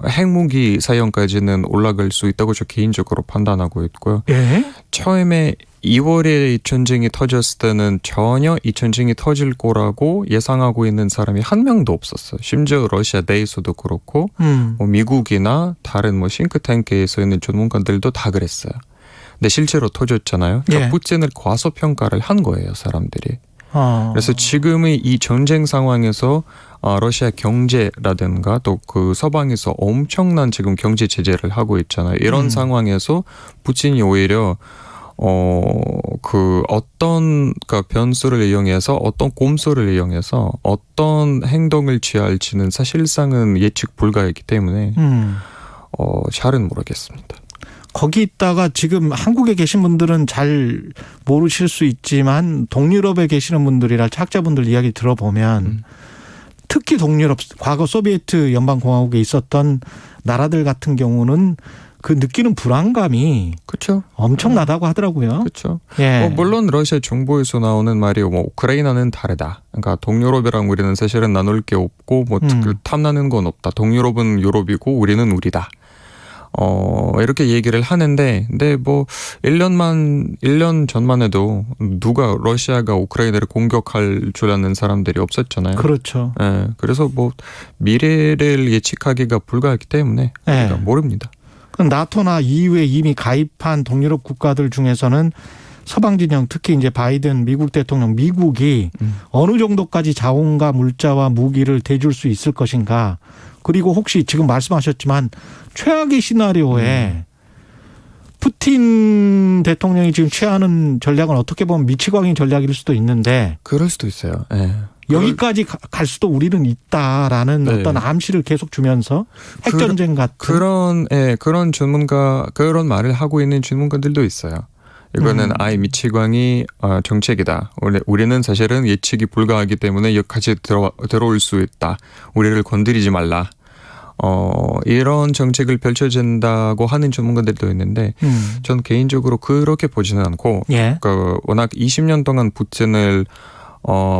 핵무기 사용까지는 올라갈 수 있다고 저 개인적으로 판단하고 있고요. 처음에 2월에 이 전쟁이 터졌을 때는 전혀 이 전쟁이 터질 거라고 예상하고 있는 사람이 한 명도 없었어요. 심지어 러시아 내에서도 그렇고 뭐 미국이나 다른 뭐 싱크탱크에서 있는 전문가들도 다 그랬어요. 근데 실제로 터졌잖아요. 그러니까 푸틴을 과소평가를 한 거예요, 사람들이. 그래서 지금의 이 전쟁 상황에서 러시아 경제라든가 또 그 서방에서 엄청난 지금 경제 제재를 하고 있잖아요. 이런 상황에서 푸틴이 오히려 그 어떤 변수를 이용해서 어떤 꼼수를 이용해서 어떤 행동을 취할지는 사실상은 예측 불가이기 때문에 잘은 모르겠습니다. 거기 있다가 지금 한국에 계신 분들은 잘 모르실 수 있지만 동유럽에 계시는 분들이나 학자분들 이야기 들어보면 특히 동유럽 과거 소비에트 연방공화국에 있었던 나라들 같은 경우는 그 느끼는 불안감이 그렇죠. 엄청나다고 하더라고요. 그렇죠. 물론 러시아 정부에서 나오는 말이 뭐 우크라이나는 다르다. 그러니까 동유럽이랑 우리는 사실은 나눌 게 없고 뭐 탐나는 건 없다. 동유럽은 유럽이고 우리는 우리다. 이렇게 얘기를 하는데, 근데 뭐 1년 전만 해도 누가 러시아가 우크라이나를 공격할 줄 아는 사람들이 없었잖아요. 그렇죠. 그래서 뭐 미래를 예측하기가 불가하기 때문에 우리가 모릅니다. 나토나 EU에 이미 가입한 동유럽 국가들 중에서는 서방 진영, 특히 이제 바이든 미국 대통령, 미국이 어느 정도까지 자원과 물자와 무기를 대줄 수 있을 것인가. 그리고 혹시 지금 말씀하셨지만 최악의 시나리오에 푸틴 대통령이 지금 취하는 전략은 어떻게 보면 미치광이 전략일 수도 있는데 그럴 수도 있어요. 여기까지 갈 수도 우리는 있다라는 어떤 암시를 계속 주면서 핵전쟁 같은 그런 전문가 그런 말을 하고 있는 전문가들도 있어요. 이거는 아예 미치광이 정책이다. 우리는 사실은 예측이 불가하기 때문에 여기까지 들어올 수 있다. 우리를 건드리지 말라. 이런 정책을 펼쳐진다고 하는 전문가들도 있는데 전 개인적으로 그렇게 보지는 않고 그러니까 워낙 20년 동안 푸틴을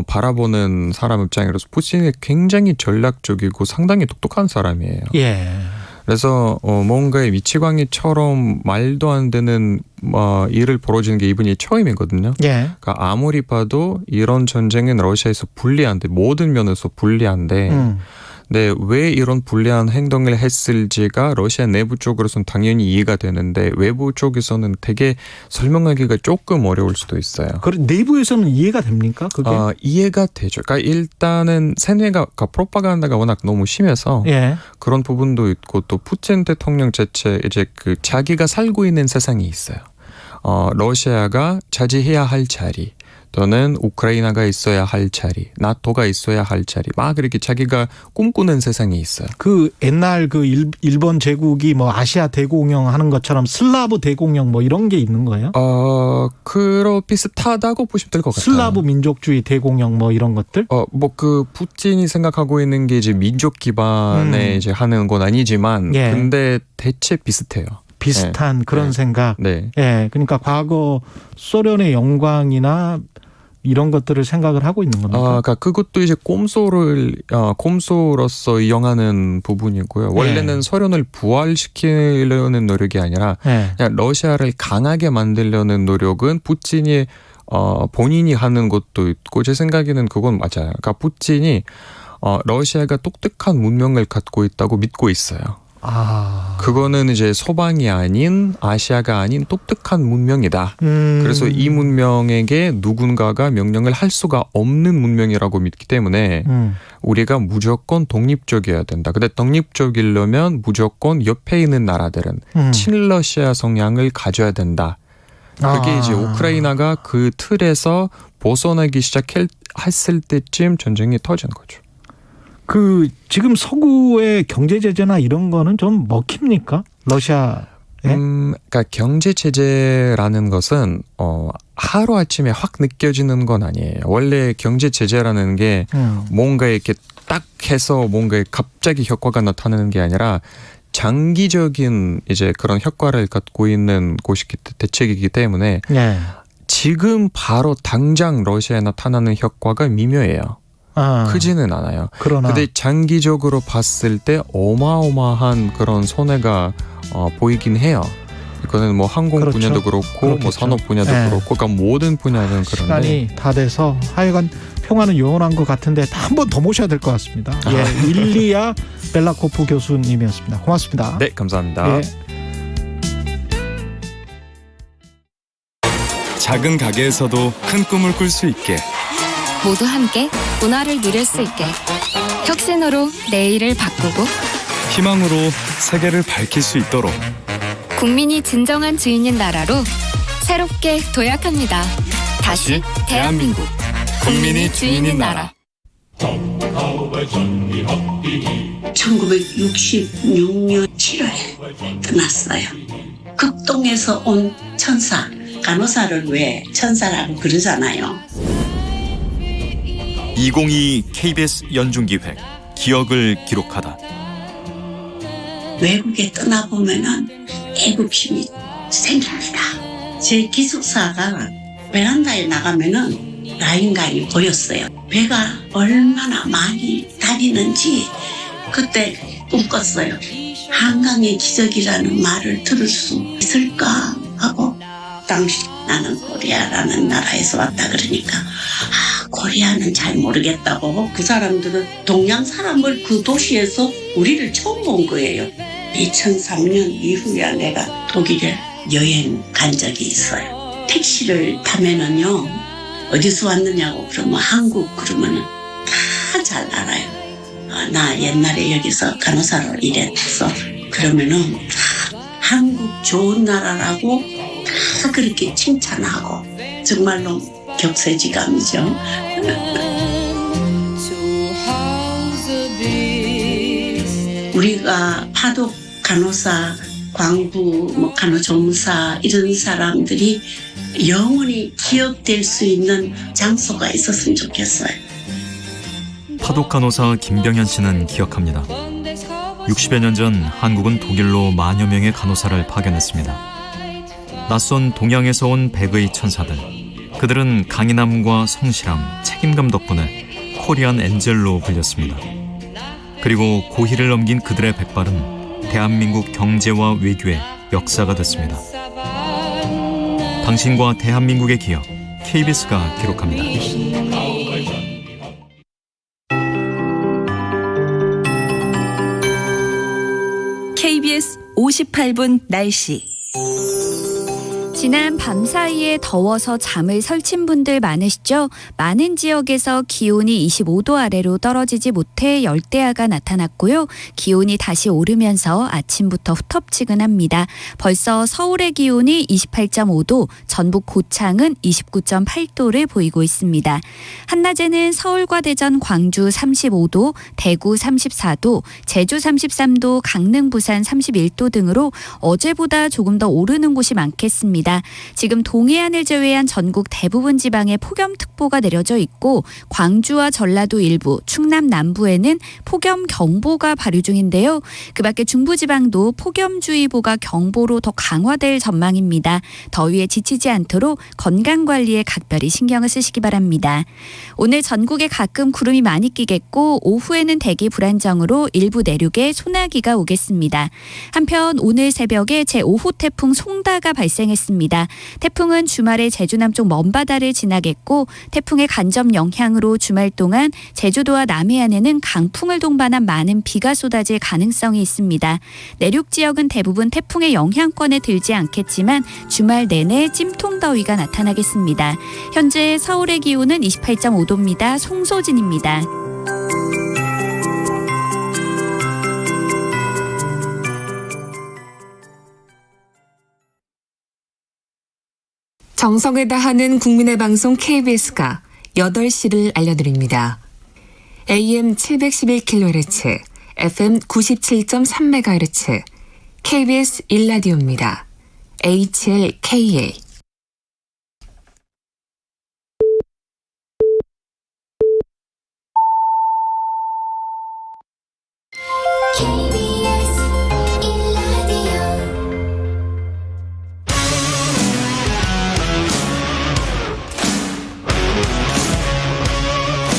바라보는 사람 입장으로서 푸틴이 굉장히 전략적이고 상당히 똑똑한 사람이에요. 그래서 뭔가의 미치광이처럼 말도 안 되는 일을 벌어지는 게 이분이 처음이거든요. 그러니까 아무리 봐도 이런 전쟁은 러시아에서 불리한데 모든 면에서 불리한데 근데 왜 이런 불리한 행동을 했을지가 러시아 내부 쪽으로서는 당연히 이해가 되는데 외부 쪽에서는 되게 설명하기가 조금 어려울 수도 있어요. 내부에서는 이해가 됩니까? 그게? 이해가 되죠. 그러니까 일단은 세뇌가 프로파간다가 워낙 너무 심해서 그런 부분도 있고 또 푸틴 대통령 자체 이제 그 자기가 살고 있는 세상이 있어요. 러시아가 차지해야 할 자리. 또는 우크라이나가 있어야 할 자리, 나토가 있어야 할 자리, 막 이렇게 자기가 꿈꾸는 세상이 있어요. 그 옛날 그 일본 제국이 뭐 아시아 대공영 하는 것처럼 슬라브 대공영 뭐 이런 게 있는 거예요? 그런 비슷하다고 보시면 될 것 같아요. 슬라브 민족주의 대공영 뭐 이런 것들? 뭐 그 푸틴이 생각하고 있는 게 이제 민족 기반에 이제 하는 건 아니지만, 근데 대체 비슷해요. 비슷한 그런 생각. 그러니까 과거 소련의 영광이나 이런 것들을 생각을 하고 있는 겁니다. 그러니까 그것도 이제 꼼수로서 이용하는 부분이고요. 원래는 소련을 부활시키려는 노력이 아니라 그냥 러시아를 강하게 만들려는 노력은 푸틴이 본인이 하는 것도 있고 제 생각에는 그건 맞아요. 그러니까 푸틴이 러시아가 독특한 문명을 갖고 있다고 믿고 있어요. 그거는 이제 서방이 아닌 아시아가 아닌 독특한 문명이다. 그래서 이 문명에게 누군가가 명령을 할 수가 없는 문명이라고 믿기 때문에 우리가 무조건 독립적이어야 된다. 근데 독립적이려면 무조건 옆에 있는 나라들은 친러시아 성향을 가져야 된다. 그게 이제 우크라이나가 그 틀에서 벗어나기 시작했을 때쯤 전쟁이 터진 거죠. 그 지금 서구의 경제 제재나 이런 거는 좀 먹힙니까? 러시아 그러니까 경제 제재라는 것은 하루 아침에 확 느껴지는 건 아니에요. 원래 경제 제재라는 게 뭔가 이렇게 딱 해서 뭔가 갑자기 효과가 나타나는 게 아니라 장기적인 이제 그런 효과를 갖고 있는 대책이기 때문에 지금 바로 당장 러시아에 나타나는 효과가 미묘해요. 크지는 않아요. 근데 장기적으로 봤을 때 어마어마한 그런 손해가 보이긴 해요. 이거는 뭐 항공 분야도 그렇고 뭐 산업 분야도 그렇고 그러니까 모든 분야는 그런데 시간이 다 돼서 하여간 평화는 영원한 것 같은데 한 번 더 모셔야 될 것 같습니다. 예, 일리아 벨라코프 교수님이었습니다. 고맙습니다. 네, 감사합니다. 작은 가게에서도 큰 꿈을 꿀 수 있게 모두 함께 문화를 누릴 수 있게 혁신으로 내일을 바꾸고 희망으로 세계를 밝힐 수 있도록 국민이 진정한 주인인 나라로 새롭게 도약합니다. 다시 대한민국 국민이 주인인 나라. 1966년 7월에 떠났어요. 극동에서 온 천사, 간호사를 왜 천사라고 그러잖아요. 2022 KBS 연중기획 기억을 기록하다. 외국에 떠나보면은 애국심이 생깁니다. 제 기숙사가 베란다에 나가면은 라인강이 보였어요. 배가 얼마나 많이 다니는지 그때 꿈꿨어요. 한강의 기적이라는 말을 들을 수 있을까 하고 당시 나는 코리아라는 나라에서 왔다 그러니까 코리아는 잘 모르겠다고 그 사람들은 동양 사람을 그 도시에서 우리를 처음 본 거예요. 2003년 이후에 내가 독일에 여행 간 적이 있어요. 택시를 타면은요 어디서 왔느냐고 그러면 한국 그러면은 다 잘 알아요. 나 옛날에 여기서 간호사로 일했어. 그러면은 다 한국 좋은 나라라고 다 그렇게 칭찬하고 정말로 격세지감이죠. 우리가 파독 간호사, 광부, 뭐 간호조무사 이런 사람들이 영원히 기억될 수 있는 장소가 있었으면 좋겠어요. 파독 간호사 김병현 씨는 기억합니다. 60여 년 전 한국은 독일로 만여 명의 간호사를 파견했습니다. 낯선 동양에서 온 백의 천사들. 그들은 강인함과 성실함, 책임감 덕분에 코리안 엔젤로 불렸습니다. 그리고 고희를 넘긴 그들의 백발은 대한민국 경제와 외교의 역사가 됐습니다. 당신과 대한민국의 기억, KBS가 기록합니다. KBS 58분 날씨. 지난 밤사이에 더워서 잠을 설친 분들 많으시죠? 많은 지역에서 기온이 25도 아래로 떨어지지 못해 열대야가 나타났고요. 기온이 다시 오르면서 아침부터 후텁지근합니다. 벌써 서울의 기온이 28.5도, 전북 고창은 29.8도를 보이고 있습니다. 한낮에는 서울과 대전, 광주 35도, 대구 34도, 제주 33도, 강릉, 부산 31도 등으로 어제보다 조금 더 오르는 곳이 많겠습니다. 지금 동해안을 제외한 전국 대부분 지방에 폭염특보가 내려져 있고 광주와 전라도 일부, 충남 남부에는 폭염경보가 발효 중인데요. 그 밖에 중부지방도 폭염주의보가 경보로 더 강화될 전망입니다. 더위에 지치지 않도록 건강관리에 각별히 신경을 쓰시기 바랍니다. 오늘 전국에 가끔 구름이 많이 끼겠고 오후에는 대기 불안정으로 일부 내륙에 소나기가 오겠습니다. 한편 오늘 새벽에 제5호 태풍 송다가 발생했습니다. 태풍은 주말에 제주 남쪽 먼바다를 지나겠고 태풍의 간접 영향으로 주말 동안 제주도와 남해안에는 강풍을 동반한 많은 비가 쏟아질 가능성이 있습니다. 내륙 지역은 대부분 태풍의 영향권에 들지 않겠지만 주말 내내 찜통더위가 나타나겠습니다. 현재 서울의 기온은 28.5도입니다. 송소진입니다. 정성을 다하는 국민의 방송 KBS가 8시를 알려드립니다. AM 711kHz, FM 97.3MHz, KBS 1라디오입니다. HLKA.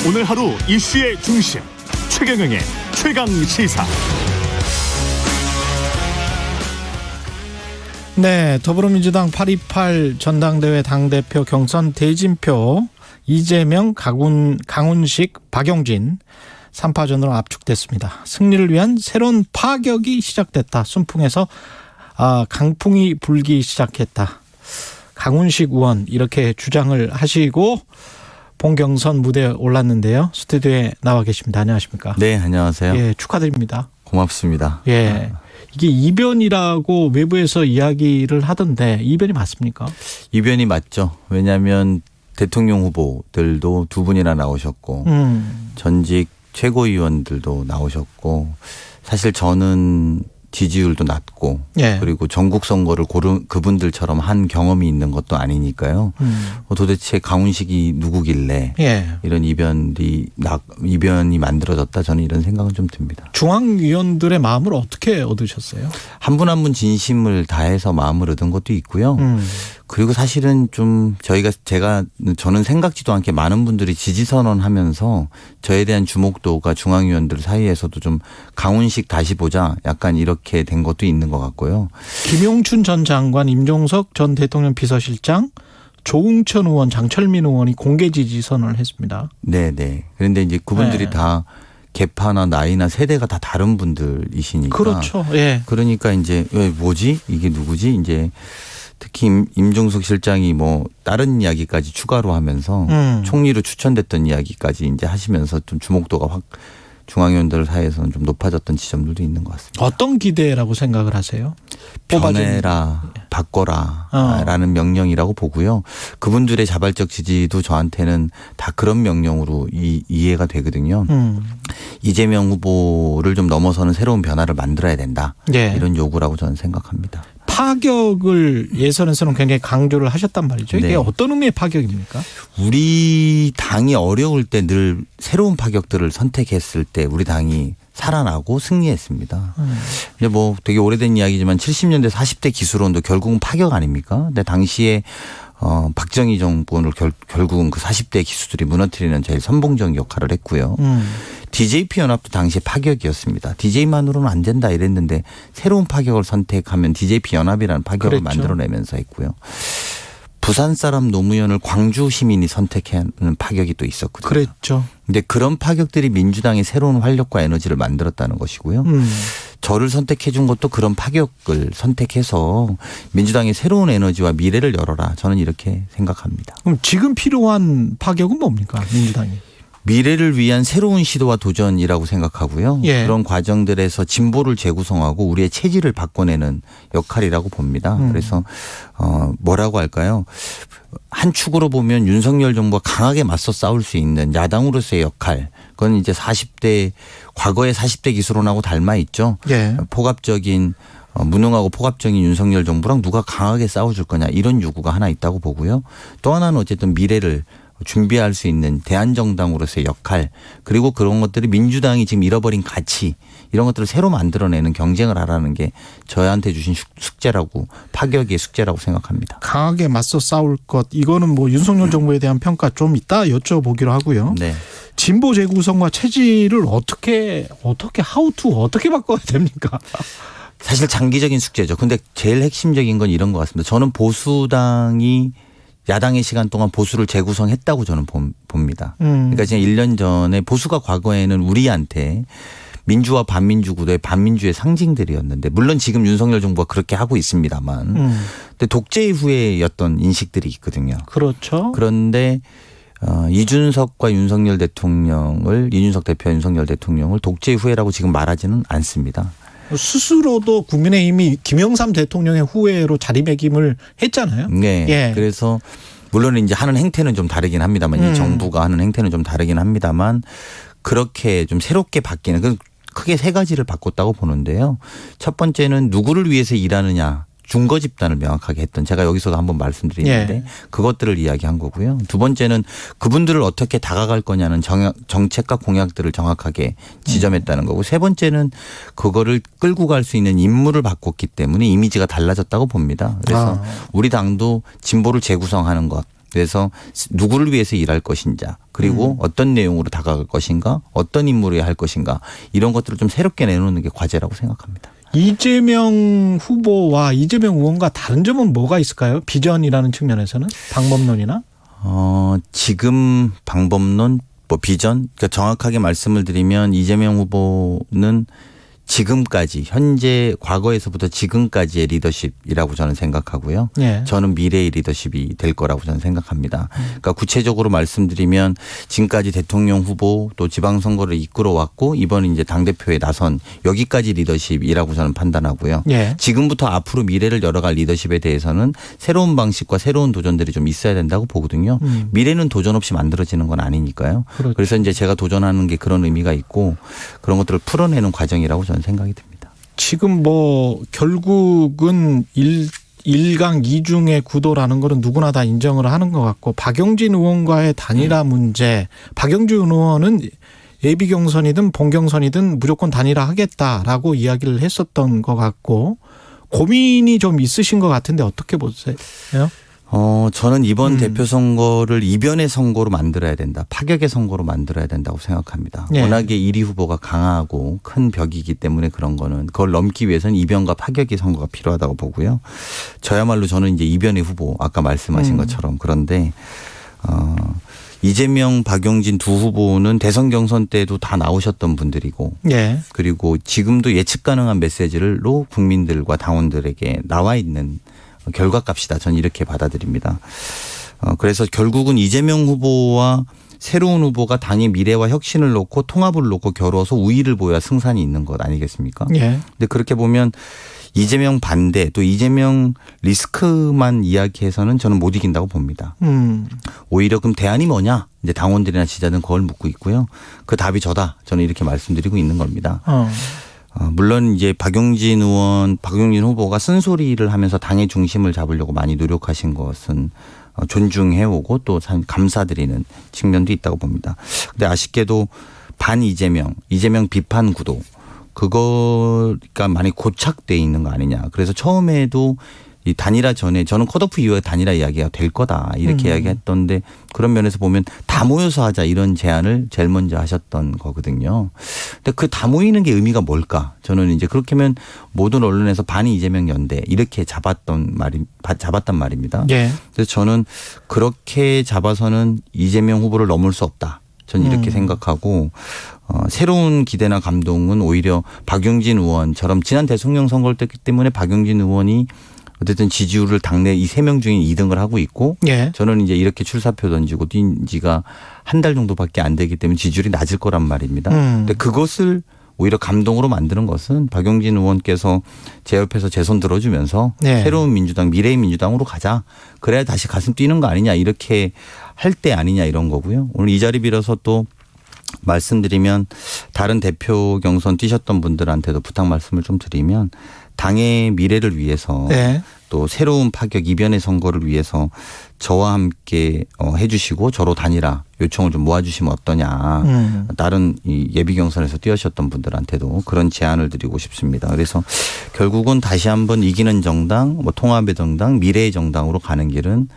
오늘 하루 이슈의 중심 최경영의 최강시사. 네, 더불어민주당 828 전당대회 당대표 경선 대진표 이재명, 강훈식, 박용진 3파전으로 압축됐습니다. 승리를 위한 새로운 파격이 시작됐다. 순풍에서 강풍이 불기 시작했다. 강훈식 의원 이렇게 주장을 하시고 본경선 무대에 올랐는데요. 스튜디오에 나와 계십니다. 안녕하십니까? 네, 안녕하세요. 예, 축하드립니다. 고맙습니다. 예. 이게 이변이라고 외부에서 이야기를 하던데 이변이 맞습니까? 이변이 맞죠. 왜냐하면 대통령 후보들도 두 분이나 나오셨고 전직 최고위원들도 나오셨고 사실 저는 지지율도 낮고 예. 그리고 전국 선거를 그분들처럼 한 경험이 있는 것도 아니니까요. 도대체 강훈식이 누구길래 예. 이런 이변이 만들어졌다 저는 이런 생각은 좀 듭니다. 중앙위원들의 마음을 어떻게 얻으셨어요? 한 분 한 분 진심을 다해서 마음을 얻은 것도 있고요. 그리고 사실은 좀 저는 생각지도 않게 많은 분들이 지지 선언하면서 저에 대한 주목도가 중앙위원들 사이에서도 좀 강훈식 다시 보자 약간 이렇게 된 것도 있는 것 같고요. 김용춘 전 장관, 임종석 전 대통령 비서실장, 조응천 의원, 장철민 의원이 공개 지지 선언을 했습니다. 네네. 그런데 이제 그분들이 네. 다 계파나 나이나 세대가 다 다른 분들이시니까. 그렇죠. 예. 그러니까 이제 뭐지? 이게 누구지? 이제 특히 임종석 실장이 뭐 다른 이야기까지 추가로 하면서 총리로 추천됐던 이야기까지 이제 하시면서 좀 주목도가 확 중앙위원들 사이에서는 좀 높아졌던 지점들도 있는 것 같습니다. 어떤 기대라고 생각을 하세요? 변해라, 바꿔라 라는 명령이라고 보고요. 그분들의 자발적 지지도 저한테는 다 그런 명령으로 이해가 되거든요. 이재명 후보를 좀 넘어서는 새로운 변화를 만들어야 된다. 예. 이런 요구라고 저는 생각합니다. 파격을 예선에서는 굉장히 강조를 하셨단 말이죠. 이게 네. 어떤 의미의 파격입니까? 우리 당이 어려울 때 늘 새로운 파격들을 선택했을 때 우리 당이 살아나고 승리했습니다. 이제 뭐 되게 오래된 이야기지만 70년대 40대 기술론도 결국은 파격 아닙니까? 근데 당시에 박정희 정부를 결국은 그 40대 기수들이 무너뜨리는 제일 선봉적 역할을 했고요. DJP 연합도 당시에 파격이었습니다. DJ만으로는 안 된다 이랬는데 새로운 파격을 선택하면 DJP 연합이라는 파격을 그랬죠. 만들어내면서 했고요. 부산 사람 노무현을 광주 시민이 선택하는 파격이 또 있었거든요. 그랬죠. 근데 그런 파격들이 민주당의 새로운 활력과 에너지를 만들었다는 것이고요. 저를 선택해 준 것도 그런 파격을 선택해서 민주당의 새로운 에너지와 미래를 열어라. 저는 이렇게 생각합니다. 그럼 지금 필요한 파격은 뭡니까? 민주당이. 미래를 위한 새로운 시도와 도전이라고 생각하고요. 예. 그런 과정들에서 진보를 재구성하고 우리의 체질을 바꿔내는 역할이라고 봅니다. 그래서 뭐라고 할까요? 한 축으로 보면 윤석열 정부가 강하게 맞서 싸울 수 있는 야당으로서의 역할. 그건 이제 과거의 40대 기술론하고 닮아 있죠. 예. 포갑적인 무능하고 포갑적인 윤석열 정부랑 누가 강하게 싸워줄 거냐 이런 요구가 하나 있다고 보고요. 또 하나는 어쨌든 미래를 준비할 수 있는 대한정당으로서의 역할 그리고 그런 것들이 민주당이 지금 잃어버린 가치 이런 것들을 새로 만들어내는 경쟁을 하라는 게 저희한테 주신 숙제라고 파격의 숙제라고 생각합니다. 강하게 맞서 싸울 것 이거는 뭐 윤석열 정부에 대한 평가 좀 이따 여쭤보기로 하고요. 네. 진보 재구성과 체질을 어떻게 바꿔야 됩니까? 사실 장기적인 숙제죠. 근데 제일 핵심적인 건 이런 것 같습니다. 저는 보수당이 야당의 시간 동안 보수를 재구성했다고 저는 봅니다. 그러니까 지금 1년 전에 보수가 과거에는 우리한테 민주와 반민주 구도의 반민주의 상징들이었는데 물론 지금 윤석열 정부가 그렇게 하고 있습니다만 근데 독재 이후의 인식들이 있거든요. 그렇죠. 그런데 이준석 대표와 윤석열 대통령을 독재 후회라고 지금 말하지는 않습니다. 스스로도 국민의힘이 김영삼 대통령의 후예로 자리매김을 했잖아요. 네. 예. 그래서 물론 이제 하는 행태는 좀 다르긴 합니다만 이 정부가 하는 행태는 좀 다르긴 합니다만 그렇게 좀 새롭게 바뀌는 크게 세 가지를 바꿨다고 보는데요. 첫 번째는 누구를 위해서 일하느냐. 중거 집단을 명확하게 했던 제가 여기서도 한번 말씀드리는데 예. 그것들을 이야기한 거고요. 두 번째는 그분들을 어떻게 다가갈 거냐는 정책과 공약들을 정확하게 지점했다는 거고 세 번째는 그거를 끌고 갈 수 있는 인물을 바꿨기 때문에 이미지가 달라졌다고 봅니다. 그래서 우리 당도 진보를 재구성하는 것. 그래서 누구를 위해서 일할 것인가 그리고 어떤 내용으로 다가갈 것인가 어떤 인물을 할 것인가 이런 것들을 좀 새롭게 내놓는 게 과제라고 생각합니다. 이재명 후보와 이재명 의원과 다른 점은 뭐가 있을까요? 비전이라는 측면에서는 방법론이나? 지금 방법론, 비전. 그러니까 정확하게 말씀을 드리면 이재명 후보는 지금까지 현재 과거에서부터 지금까지의 리더십이라고 저는 생각하고요. 예. 저는 미래의 리더십이 될 거라고 저는 생각합니다. 그러니까 구체적으로 말씀드리면 지금까지 대통령 후보 또 지방선거를 이끌어왔고 이번 이제 당대표에 나선 여기까지 리더십이라고 저는 판단하고요. 예. 지금부터 앞으로 미래를 열어갈 리더십에 대해서는 새로운 방식과 새로운 도전들이 좀 있어야 된다고 보거든요. 미래는 도전 없이 만들어지는 건 아니니까요. 그렇죠. 그래서 이제 제가 도전하는 게 그런 의미가 있고 그런 것들을 풀어내는 과정이라고 저는 생각이 듭니다. 지금 결국은 1강 2중의 구도라는 거는 누구나 다 인정을 하는 것 같고 박용진 의원과의 단일화 문제 박용진 의원은 예비 경선이든 본 경선이든 무조건 단일화 하겠다라고 이야기를 했었던 것 같고 고민이 좀 있으신 것 같은데 어떻게 보세요? 저는 이번 대표 선거를 이변의 선거로 만들어야 된다. 파격의 선거로 만들어야 된다고 생각합니다. 네. 워낙에 1위 후보가 강하고 큰 벽이기 때문에 그런 거는 그걸 넘기 위해서는 이변과 파격의 선거가 필요하다고 보고요. 저야말로 저는 이제 이변의 후보 아까 말씀하신 것처럼 그런데 이재명, 박용진 두 후보는 대선 경선 때도 다 나오셨던 분들이고 네. 그리고 지금도 예측 가능한 메시지로 국민들과 당원들에게 나와 있는 결과값이다. 저는 이렇게 받아들입니다. 그래서 결국은 이재명 후보와 새로운 후보가 당의 미래와 혁신을 놓고 통합을 놓고 겨루어서 우위를 보여야 승산이 있는 것 아니겠습니까? 예. 근데 그렇게 보면 이재명 반대 또 이재명 리스크만 이야기해서는 저는 못 이긴다고 봅니다. 오히려 그럼 대안이 뭐냐? 이제 당원들이나 지지자들은 그걸 묻고 있고요. 그 답이 저다. 저는 이렇게 말씀드리고 있는 겁니다. 물론 이제 박용진 후보가 쓴소리를 하면서 당의 중심을 잡으려고 많이 노력하신 것은 존중해오고 또 감사드리는 측면도 있다고 봅니다. 근데 아쉽게도 반 이재명 비판 구도 그거가 많이 고착돼 있는 거 아니냐. 그래서 처음에도 이 단일화 전에 저는 컷오프 이후에 단일화 이야기가 될 거다 이렇게 이야기했던데 그런 면에서 보면 다 모여서 하자 이런 제안을 제일 먼저 하셨던 거거든요. 근데 그 다 모이는 게 의미가 뭘까? 저는 이제 그렇게 하면 모든 언론에서 반 이재명 연대 이렇게 잡았단 말입니다. 예. 그래서 저는 그렇게 잡아서는 이재명 후보를 넘을 수 없다. 저는 이렇게 생각하고 새로운 기대나 감동은 오히려 박용진 의원처럼 지난 대통령 선거를 했기 때문에 박용진 의원이 어쨌든 지지율을 당내 이 3명 중에 2등을 하고 있고 예. 저는 이제 이렇게 출사표 던지고 뛴 지가 한 달 정도밖에 안 되기 때문에 지지율이 낮을 거란 말입니다. 근데 그것을 오히려 감동으로 만드는 것은 박용진 의원께서 제 옆에서 제 손 들어주면서 네. 새로운 민주당 미래의 민주당으로 가자. 그래야 다시 가슴 뛰는 거 아니냐 이렇게 할 때 아니냐 이런 거고요. 오늘 이 자리 빌어서 또 말씀드리면 다른 대표 경선 뛰셨던 분들한테도 부탁 말씀을 좀 드리면 당의 미래를 위해서 네. 또 새로운 파격 이변의 선거를 위해서 저와 함께 해 주시고 저로 단일화 요청을 좀 모아주시면 어떠냐. 다른 이 예비 경선에서 뛰어셨던 분들한테도 그런 제안을 드리고 싶습니다. 그래서 결국은 다시 한번 이기는 정당, 통합의 정당, 미래의 정당으로 가는 길은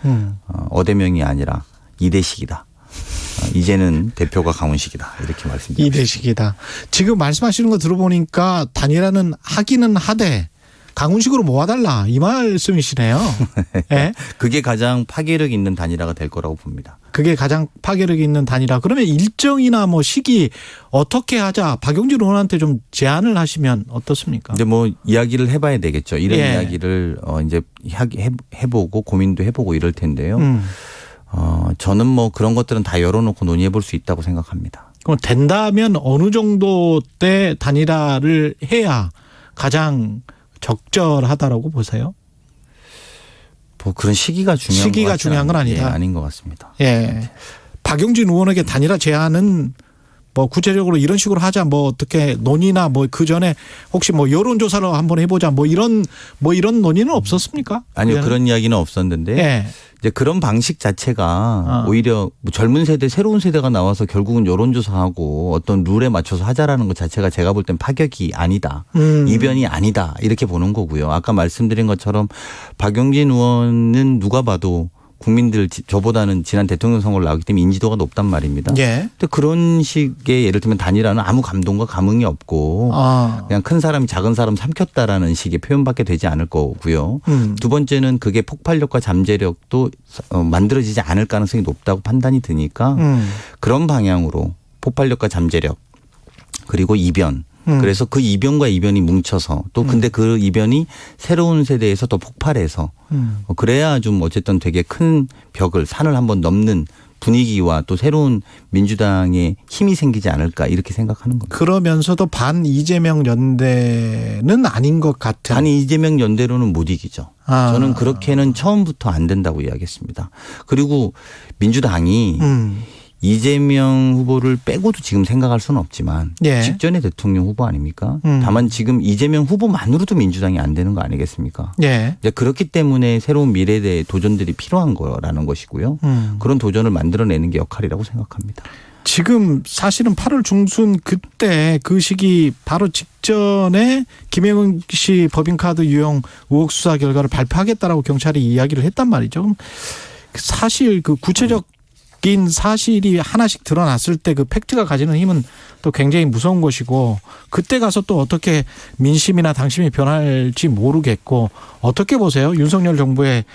어대명이 아니라 이대식이다. 이제는 대표가 강훈식이다. 이렇게 말씀드립니다. 이대식이다. 지금 말씀하시는 거 들어보니까 단일화는 하기는 하되 강훈식으로 모아달라 이 말씀이시네요. 네. 그게 가장 파괴력 있는 단일화가 될 거라고 봅니다. 그게 가장 파괴력 있는 단일화. 그러면 일정이나 시기 어떻게 하자 박용진 의원한테 좀 제안을 하시면 어떻습니까? 이제 이야기를 해봐야 되겠죠. 이런 예. 이야기를 이제 해보고 고민도 해보고 이럴 텐데요. 저는 그런 것들은 다 열어놓고 논의해 볼 수 있다고 생각합니다. 그럼 된다면 어느 정도 때 단일화를 해야 가장 적절하다라고 보세요? 뭐 그런 시기가 중요한 건 아니다. 예, 아닌 것 같습니다. 예. 박용진 의원에게 단일화 제안은 뭐 구체적으로 이런 식으로 하자 뭐 어떻게 논의나 뭐 그 전에 혹시 뭐 여론조사를 한번 해보자 뭐 이런 논의는 없었습니까? 아니요, 그런 이야기는 없었는데 예. 이제 그런 방식 자체가 오히려 뭐 젊은 세대, 새로운 세대가 나와서 결국은 여론조사하고 어떤 룰에 맞춰서 하자라는 것 자체가 제가 볼 땐 파격이 아니다. 이변이 아니다. 이렇게 보는 거고요. 아까 말씀드린 것처럼 박용진 의원은 누가 봐도 국민들 저보다는 지난 대통령 선거를 나왔기 때문에 인지도가 높단 말입니다. 예. 근데 그런 식의 예를 들면 단일화는 아무 감동과 감흥이 없고 그냥 큰 사람이 작은 사람 삼켰다라는 식의 표현밖에 되지 않을 거고요. 두 번째는 그게 폭발력과 잠재력도 만들어지지 않을 가능성이 높다고 판단이 드니까 그런 방향으로 폭발력과 잠재력 그리고 이변 그래서 그 이변과 이변이 뭉쳐서 또 근데 그 이변이 새로운 세대에서 또 폭발해서 그래야 좀 어쨌든 되게 큰 산을 한번 넘는 분위기와 또 새로운 민주당의 힘이 생기지 않을까 이렇게 생각하는 겁니다. 그러면서도 반 이재명 연대는 아닌 것 같은. 반 이재명 연대로는 못 이기죠. 저는 그렇게는 처음부터 안 된다고 이야기했습니다. 그리고 민주당이 이재명 후보를 빼고도 지금 생각할 수는 없지만 예. 직전의 대통령 후보 아닙니까? 다만 지금 이재명 후보만으로도 민주당이 안 되는 거 아니겠습니까? 예. 이제 그렇기 때문에 새로운 미래에 대해 도전들이 필요한 거라는 것이고요. 그런 도전을 만들어내는 게 역할이라고 생각합니다. 지금 사실은 8월 중순 그때 그 시기 바로 직전에 김영은 씨 법인카드 유용 의혹 수사 결과를 발표하겠다라고 경찰이 이야기를 했단 말이죠. 사실 그 구체적 사실이 하나씩 드러났을 때 그 팩트가 가지는 힘은 또 굉장히 무서운 것이고 그때 가서 또 어떻게 민심이나 당심이 변할지 모르겠고 어떻게 보세요? 윤석열 정부의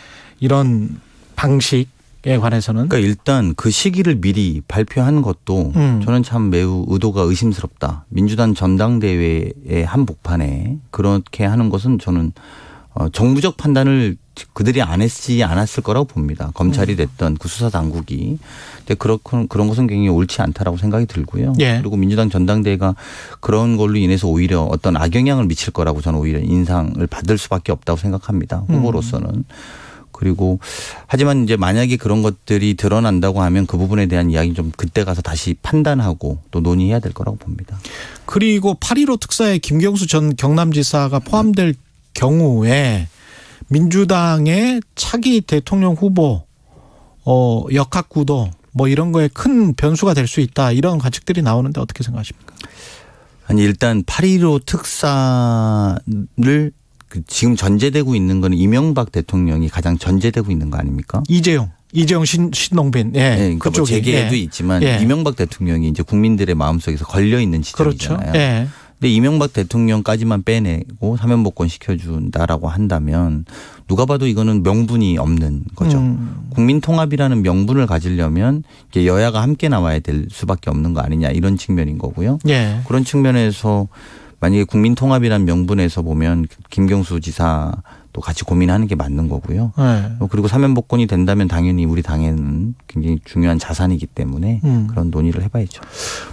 이런 방식에 관해서는. 그러니까 일단 그 시기를 미리 발표한 것도 저는 참 매우 의도가 의심스럽다. 민주당 전당대회의 한복판에 그렇게 하는 것은 저는 정부적 판단을 그들이 안 했지 않았을 거라고 봅니다. 검찰이 됐던 그 수사 당국이. 그런 것은 굉장히 옳지 않다라고 생각이 들고요. 예. 그리고 민주당 전당대회가 그런 걸로 인해서 오히려 어떤 악영향을 미칠 거라고 저는 오히려 인상을 받을 수밖에 없다고 생각합니다. 후보로서는. 그리고 하지만 이제 만약에 그런 것들이 드러난다고 하면 그 부분에 대한 이야기 좀 그때 가서 다시 판단하고 또 논의해야 될 거라고 봅니다. 그리고 8.15 특사에 김경수 전 경남지사가 포함될 경우에 민주당의 차기 대통령 후보 역학구도 뭐 이런 거에 큰 변수가 될 수 있다 이런 관측들이 나오는데 어떻게 생각하십니까? 아니 일단 8.15 특사를 지금 전제되고 있는 건 이명박 대통령이 가장 전제되고 있는 거 아닙니까? 이재용 신동빈. 예. 네, 그러니까 뭐 재계에도 예. 있지만 예. 이명박 대통령이 이제 국민들의 마음속에서 걸려 있는 지점이잖아요. 그렇죠. 예. 근데 이명박 대통령까지만 빼내고 사면복권 시켜준다라고 한다면 누가 봐도 이거는 명분이 없는 거죠. 국민통합이라는 명분을 가지려면 이게 여야가 함께 나와야 될 수밖에 없는 거 아니냐 이런 측면인 거고요. 예. 그런 측면에서 만약에 국민통합이라는 명분에서 보면 김경수 지사도 같이 고민하는 게 맞는 거고요. 네. 그리고 사면복권이 된다면 당연히 우리 당에는 굉장히 중요한 자산이기 때문에 그런 논의를 해봐야죠.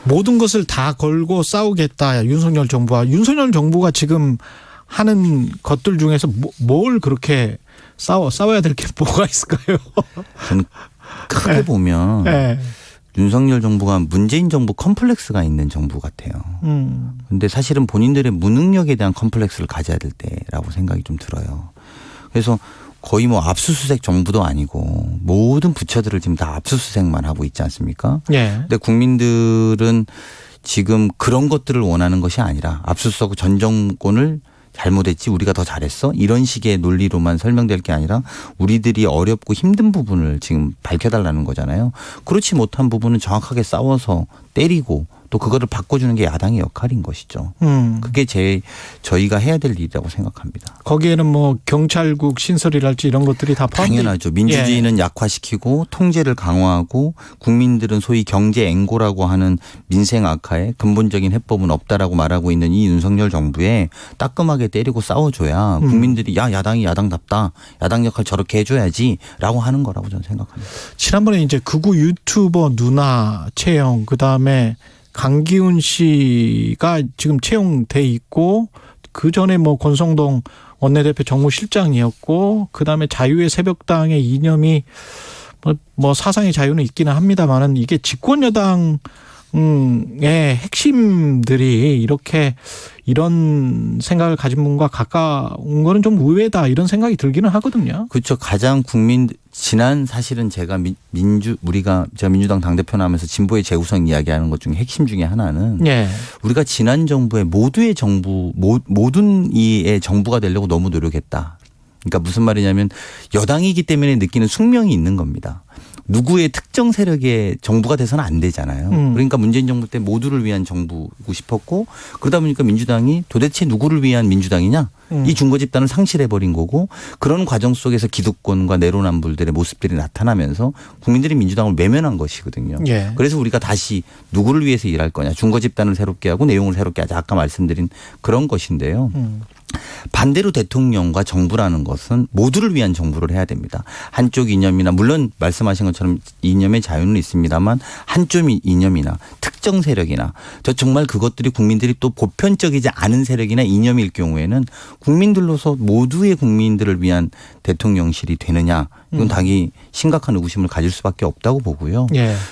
모든 것을 다 걸고 싸우겠다. 윤석열 정부와. 윤석열 정부가 지금 하는 것들 중에서 뭘 그렇게 싸워야 될 게 뭐가 있을까요? 저는 크게 네. 보면 네. 윤석열 정부가 문재인 정부 컴플렉스가 있는 정부 같아요. 그런데 사실은 본인들의 무능력에 대한 컴플렉스를 가져야 될 때라고 생각이 좀 들어요. 그래서 거의 뭐 압수수색 정부도 아니고 모든 부처들을 지금 다 압수수색만 하고 있지 않습니까? 예. 근데 국민들은 지금 그런 것들을 원하는 것이 아니라 압수수색 전 정권을 잘못했지 우리가 더 잘했어 이런 식의 논리로만 설명될 게 아니라 우리들이 어렵고 힘든 부분을 지금 밝혀달라는 거잖아요. 그렇지 못한 부분은 정확하게 싸워서 때리고 또 그거를 바꿔주는 게 야당의 역할인 것이죠. 그게 저희가 해야 될 일이라고 생각합니다. 거기에는 뭐 경찰국 신설이랄지 이런 것들이 다 포함돼. 당연하죠. 민주주의는 약화시키고 통제를 강화하고 국민들은 소위 경제 앵고라고 하는 민생 악화에 근본적인 해법은 없다라고 말하고 있는 이 윤석열 정부에 따끔하게 때리고 싸워줘야 국민들이 야당이 야당답다. 야당 역할 저렇게 해줘야지라고 하는 거라고 저는 생각합니다. 지난번에 이제 극우 유튜버 누나 채용 그다음에 강기훈 씨가 지금 채용돼 있고 그 전에 뭐 권성동 원내대표 정무실장이었고 그다음에 자유의 새벽당의 이념이 뭐 사상의 자유는 있기는 합니다만은 이게 집권 여당의 핵심들이 이렇게 이런 생각을 가진 분과 가까운 거는 좀 의외다 이런 생각이 들기는 하거든요. 그렇죠. 가장 지난 사실은 제가 제가 민주당 당대표 하면서 진보의 재구성 이야기하는 것 중에 핵심 중에 하나는 우리가 지난 정부의 모든 이의 정부가 되려고 너무 노력했다. 그러니까 무슨 말이냐면 여당이기 때문에 느끼는 숙명이 있는 겁니다. 누구의 특정 세력의 정부가 돼서는 안 되잖아요. 그러니까 문재인 정부 때 모두를 위한 정부고 싶었고 그러다 보니까 민주당이 도대체 누구를 위한 민주당이냐 이 중거 집단을 상실해버린 거고 그런 과정 속에서 기득권과 내로남불들의 모습들이 나타나면서 국민들이 민주당을 외면한 것이거든요. 그래서 우리가 다시 누구를 위해서 일할 거냐 중거 집단을 새롭게 하고 내용을 새롭게 하자 아까 말씀드린 그런 것인데요. 반대로 대통령과 정부라는 것은 모두를 위한 정부를 해야 됩니다. 한쪽 이념이나 물론 말씀하신 것처럼 이념의 자유는 있습니다만 한쪽 이념이나 특정 세력이나 정말 그것들이 국민들이 또 보편적이지 않은 세력이나 이념일 경우에는 국민들로서 모두의 국민들을 위한 대통령실이 되느냐 이건 당연히 심각한 의구심을 가질 수밖에 없다고 보고요.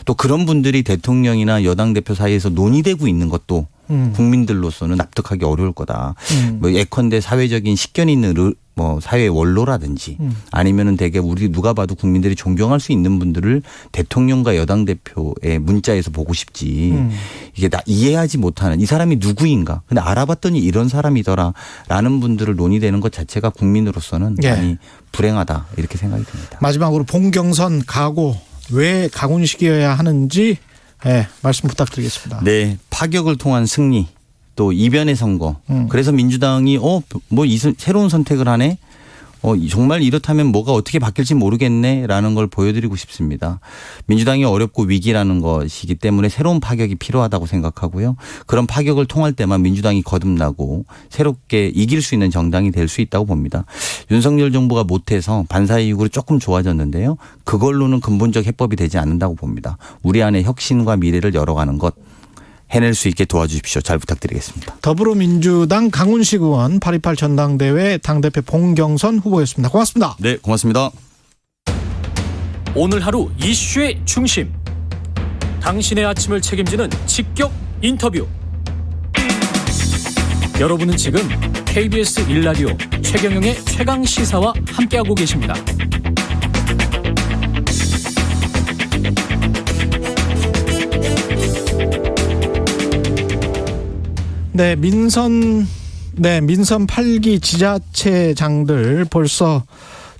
또 그런 분들이 대통령이나 여당 대표 사이에서 논의되고 있는 것도 국민들로서는 납득하기 어려울 거다. 뭐 예컨대 사회적인 식견이 있는 뭐 사회 원로라든지 아니면은 대개 우리 누가 봐도 국민들이 존경할 수 있는 분들을 대통령과 여당 대표의 문자에서 보고 싶지 이게 나 이해하지 못하는 이 사람이 누구인가 근데 알아봤더니 이런 사람이더라라는 분들을 논의되는 것 자체가 국민으로서는 많이 불행하다 이렇게 생각이 듭니다. 마지막으로 본경선 각오 왜 강훈식이어야 하는지 말씀 부탁드리겠습니다. 네, 파격을 통한 승리, 또 이변의 선거. 그래서 민주당이 새로운 선택을 하네. 정말 이렇다면 뭐가 어떻게 바뀔지 모르겠네라는 걸 보여드리고 싶습니다. 민주당이 어렵고 위기라는 것이기 때문에 새로운 파격이 필요하다고 생각하고요. 그런 파격을 통할 때만 민주당이 거듭나고 새롭게 이길 수 있는 정당이 될 수 있다고 봅니다. 윤석열 정부가 못해서 반사 이후로 조금 좋아졌는데요. 그걸로는 근본적 해법이 되지 않는다고 봅니다. 우리 안에 혁신과 미래를 열어가는 것. 해낼 수 있게 도와주십시오. 잘 부탁드리겠습니다. 더불어민주당 강훈식 의원 8.28 전당대회 당대표 본경선 후보였습니다. 고맙습니다. 네, 고맙습니다. 오늘 하루 이슈의 중심. 당신의 아침을 책임지는 직격 인터뷰. 여러분은 지금 KBS 1라디오 최경영의 최강시사와 함께하고 계십니다. 네, 민선 8기 지자체장들 벌써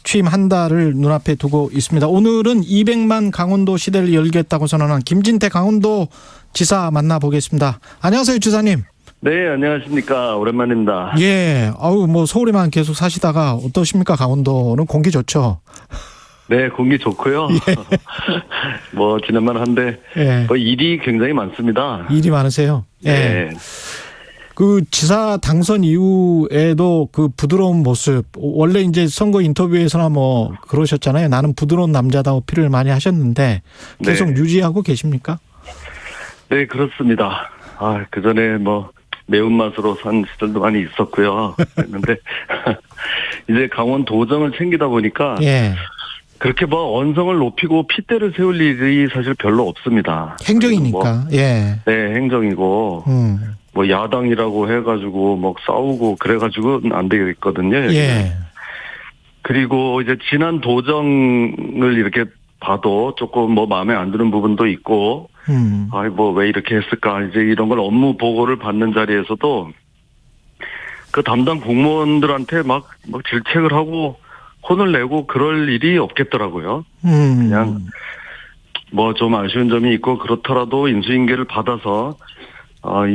취임 한 달을 눈앞에 두고 있습니다. 오늘은 200만 강원도 시대를 열겠다고 선언한 김진태 강원도 지사 만나보겠습니다. 안녕하세요, 지사님. 네, 안녕하십니까. 오랜만입니다. 예, 서울에만 계속 사시다가 어떠십니까? 강원도는 공기 좋죠? 네, 공기 좋고요. 지난만 한데 일이 굉장히 많습니다. 일이 많으세요? 네. 그 지사 당선 이후에도 그 부드러운 모습 원래 이제 선거 인터뷰에서나 그러셨잖아요. 나는 부드러운 남자다 어필을 많이 하셨는데 계속 유지하고 계십니까? 네, 그렇습니다. 그 전에 매운맛으로 산 시절도 많이 있었고요. 그런데 이제 강원 도정을 챙기다 보니까 그렇게 언성을 높이고 핏대를 세울 일이 사실 별로 없습니다. 행정이니까. 네, 행정이고. 야당이라고 해가지고 싸우고 그래가지고는 안 되겠거든요. 그리고 이제 지난 도정을 이렇게 봐도 조금 마음에 안 드는 부분도 있고, 왜 이렇게 했을까 이제 이런 걸 업무 보고를 받는 자리에서도 그 담당 공무원들한테 막 질책을 하고 혼을 내고 그럴 일이 없겠더라고요. 그냥 좀 아쉬운 점이 있고 그렇더라도 인수인계를 받아서.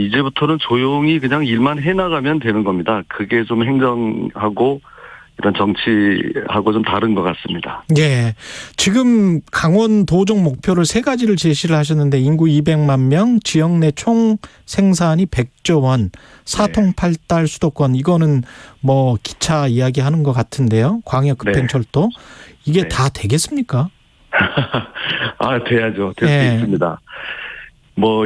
이제부터는 조용히 그냥 일만 해나가면 되는 겁니다. 그게 좀 행정하고 이런 정치하고 좀 다른 것 같습니다. 예. 지금 강원 도정 목표를 3가지를 제시를 하셨는데 인구 200만 명, 지역 내 총 생산이 100조 원, 사통팔달 수도권 이거는 기차 이야기하는 것 같은데요. 광역 급행철도 이게 다 되겠습니까? 돼야죠. 될 수 있습니다.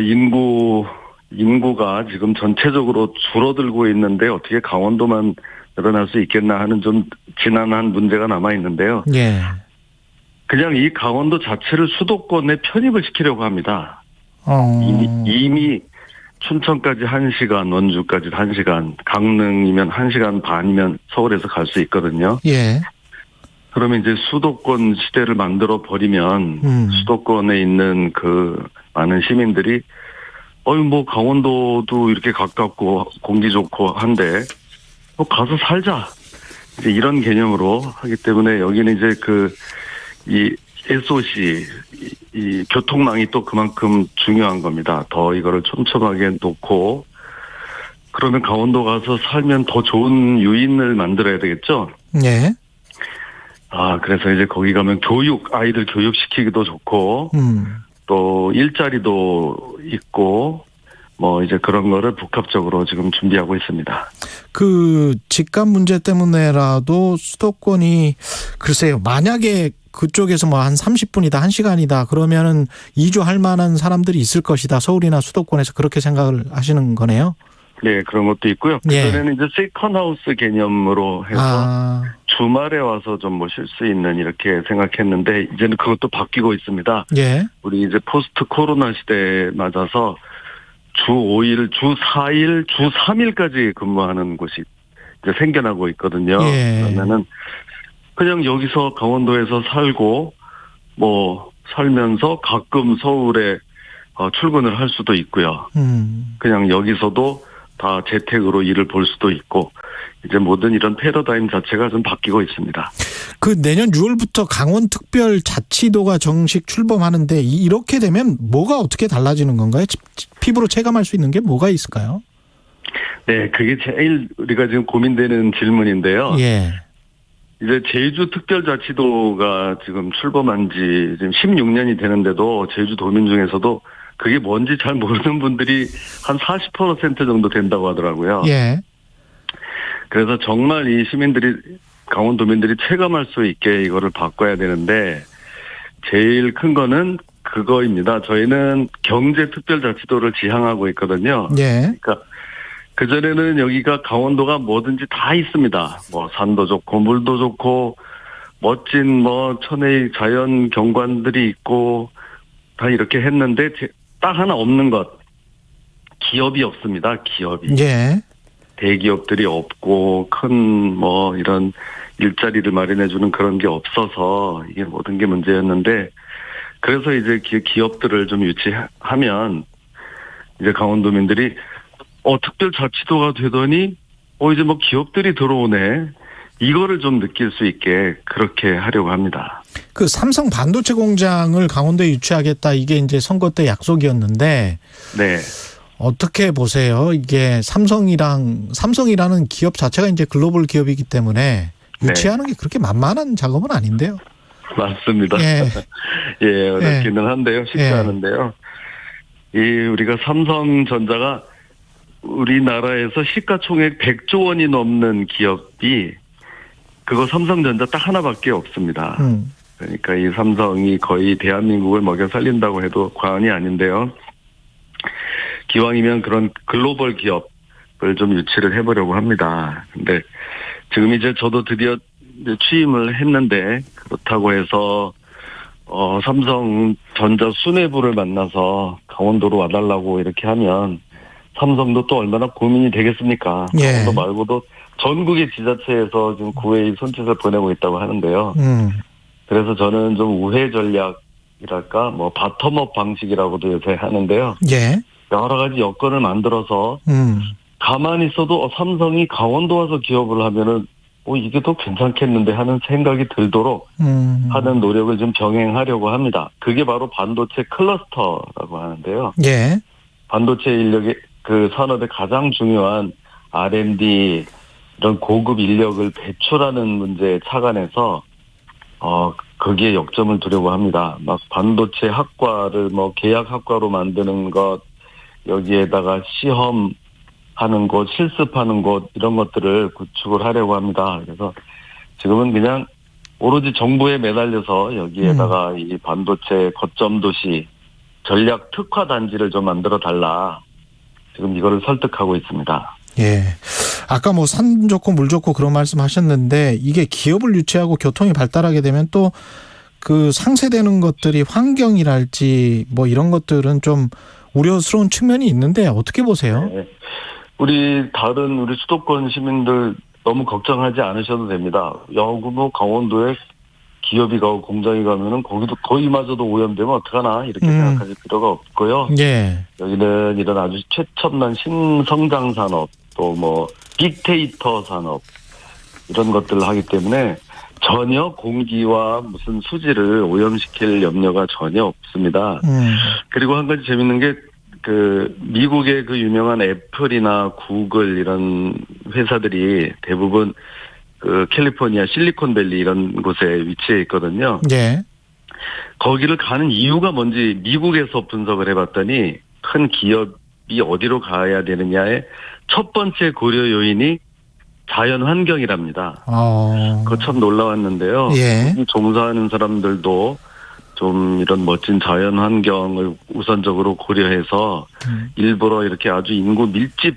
인구 인구가 지금 전체적으로 줄어들고 있는데 어떻게 강원도만 늘어날 수 있겠나 하는 좀 지난한 문제가 남아 있는데요. 예. 그냥 이 강원도 자체를 수도권에 편입을 시키려고 합니다. 이미 춘천까지 1시간, 원주까지 1시간, 강릉이면 1시간 반이면 서울에서 갈 수 있거든요. 예. 그러면 이제 수도권 시대를 만들어 버리면 수도권에 있는 그 많은 시민들이 뭐 강원도도 이렇게 가깝고 공기 좋고 한데 뭐 가서 살자. 이제 이런 개념으로 하기 때문에 여기는 이제 이 SOC, 이 교통망이 또 그만큼 중요한 겁니다. 더 이거를 촘촘하게 놓고, 그러면 강원도 가서 살면 더 좋은 유인을 만들어야 되겠죠? 네. 그래서 이제 거기 가면 아이들 교육시키기도 좋고, 또 일자리도 있고, 뭐 이제 그런 거를 복합적으로 지금 준비하고 있습니다. 그 집값 문제 때문에라도 수도권이 글쎄요. 만약에 그쪽에서 뭐 한 30분이다, 1시간이다 그러면은 이주할 만한 사람들이 있을 것이다. 서울이나 수도권에서 그렇게 생각을 하시는 거네요. 네, 그런 것도 있고요. 그전에는 이제 세컨하우스 개념으로 해서 주말에 와서 좀 뭐 쉴 수 있는 이렇게 생각했는데 이제는 그것도 바뀌고 있습니다. 예. 우리 이제 포스트 코로나 시대에 맞아서 주 5일, 주 4일, 주 3일까지 근무하는 곳이 이제 생겨나고 있거든요. 예. 그러면은 그냥 여기서 강원도에서 살고 뭐 살면서 가끔 서울에 출근을 할 수도 있고요. 그냥 여기서도 다 재택으로 일을 볼 수도 있고 이제 모든 이런 패러다임 자체가 좀 바뀌고 있습니다. 그 내년 6월부터 강원특별자치도가 정식 출범하는데 이렇게 되면 뭐가 어떻게 달라지는 건가요? 피부로 체감할 수 있는 게 뭐가 있을까요? 네, 그게 제일 우리가 지금 고민되는 질문인데요. 예. 이제 제주특별자치도가 지금 출범한 지 지금 16년이 되는데도 제주도민 중에서도 그게 뭔지 잘 모르는 분들이 한 40% 정도 된다고 하더라고요. 예. 그래서 정말 이 시민들이 강원도민들이 체감할 수 있게 이거를 바꿔야 되는데 제일 큰 거는 그거입니다. 저희는 경제특별자치도를 지향하고 있거든요. 예. 그러니까 그전에는 여기가 강원도가 뭐든지 다 있습니다. 뭐 산도 좋고 물도 좋고 멋진 뭐 천혜의 자연 경관들이 있고 다 이렇게 했는데 딱 하나 없는 것. 기업이 없습니다. 기업이. 예. 대기업들이 없고 큰 뭐 이런 일자리를 마련해 주는 그런 게 없어서 이게 모든 게 문제였는데 그래서 이제 기업들을 좀 유치하면 이제 강원도민들이 특별자치도가 되더니 이제 뭐 기업들이 들어오네. 이거를 좀 느낄 수 있게 그렇게 하려고 합니다. 그 삼성 반도체 공장을 강원도에 유치하겠다 이게 이제 선거 때 약속이었는데 네. 어떻게 보세요? 이게 삼성이라는 기업 자체가 이제 글로벌 기업이기 때문에 유치하는 게 그렇게 만만한 작업은 아닌데요. 맞습니다. 예. 예, 어렵기는 한데요. 쉽지 않은데요. 우리가 삼성전자가 우리나라에서 시가총액 100조 원이 넘는 기업이 그거 삼성전자 딱 하나밖에 없습니다. 그러니까 이 삼성이 거의 대한민국을 먹여 살린다고 해도 과언이 아닌데요. 기왕이면 그런 글로벌 기업을 좀 유치를 해보려고 합니다. 근데 지금 이제 저도 드디어 취임을 했는데 그렇다고 해서 삼성전자 수뇌부를 만나서 강원도로 와달라고 이렇게 하면 삼성도 또 얼마나 고민이 되겠습니까? 예. 강원도 말고도 전국의 지자체에서 지금 구회의 손짓을 보내고 있다고 하는데요. 그래서 저는 좀 우회 전략이랄까, 뭐 바텀업 방식이라고도 요새 하는데요. 예. 여러 가지 여건을 만들어서 가만히 있어도 삼성이 강원도 와서 기업을 하면은 이게 더 괜찮겠는데 하는 생각이 들도록 하는 노력을 좀 병행하려고 합니다. 그게 바로 반도체 클러스터라고 하는데요. 예. 반도체 인력의 그 산업의 가장 중요한 R&D 이런 고급 인력을 배출하는 문제에 착안해서 거기에 역점을 두려고 합니다. 막 반도체 학과를 뭐 계약 학과로 만드는 것, 여기에다가 시험하는 곳, 실습하는 곳 이런 것들을 구축을 하려고 합니다. 그래서 지금은 그냥 오로지 정부에 매달려서 여기에다가 이 반도체 거점 도시 전략 특화 단지를 좀 만들어 달라. 지금 이거를 설득하고 있습니다. 예. 아까 뭐 산 좋고 물 좋고 그런 말씀 하셨는데 이게 기업을 유치하고 교통이 발달하게 되면 또 그 상쇄되는 것들이 환경이랄지 뭐 이런 것들은 좀 우려스러운 측면이 있는데 어떻게 보세요? 네. 우리 수도권 시민들 너무 걱정하지 않으셔도 됩니다. 여구 강원도에 기업이 가고 공장이 가면은 거기마저도 오염되면 어떡하나 이렇게 생각하실 필요가 없고요. 예. 여기는 이런 아주 최첨단 신성장 산업 또 뭐 빅데이터 산업 이런 것들을 하기 때문에 전혀 공기와 무슨 수질을 오염시킬 염려가 전혀 없습니다. 그리고 한 가지 재밌는 게 미국의 그 유명한 애플이나 구글 이런 회사들이 대부분 캘리포니아 실리콘밸리 이런 곳에 위치해 있거든요. 예. 거기를 가는 이유가 뭔지 미국에서 분석을 해봤더니 큰 기업이 어디로 가야 되느냐의 첫 번째 고려 요인이 자연 환경이랍니다. 그거 참 놀라웠는데요. 예. 종사하는 사람들도 좀 이런 멋진 자연 환경을 우선적으로 고려해서 일부러 이렇게 아주 인구 밀집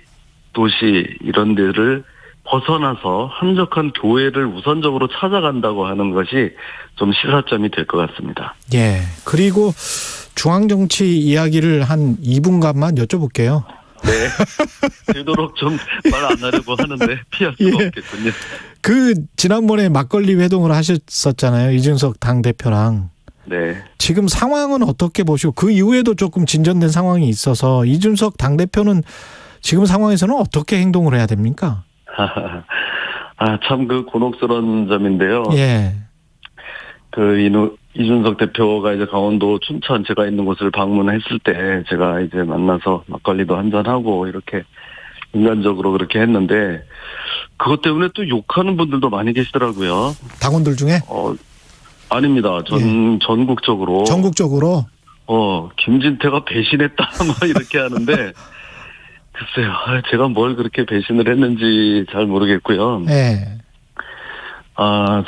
도시 이런 데를 벗어나서 한적한 교외를 우선적으로 찾아간다고 하는 것이 좀 시사점이 될 것 같습니다. 예. 그리고 중앙정치 이야기를 한 2분간만 여쭤볼게요. 네. 되도록 좀 말 안 하려고 하는데 피할 수가 없겠군요. 지난번에 막걸리 회동을 하셨었잖아요. 이준석 당대표랑. 네. 지금 상황은 어떻게 보시고 그 이후에도 조금 진전된 상황이 있어서 이준석 당대표는 지금 상황에서는 어떻게 행동을 해야 됩니까? 참 곤혹스러운 점인데요. 예. 이준석 대표가 이제 강원도 춘천 제가 있는 곳을 방문했을 때 제가 이제 만나서 막걸리도 한잔하고 이렇게 인간적으로 그렇게 했는데 그것 때문에 또 욕하는 분들도 많이 계시더라고요. 당원들 중에? 아닙니다. 전국적으로. 전국적으로? 김진태가 배신했다 뭐 이렇게 하는데 글쎄요. 제가 뭘 그렇게 배신을 했는지 잘 모르겠고요. 네.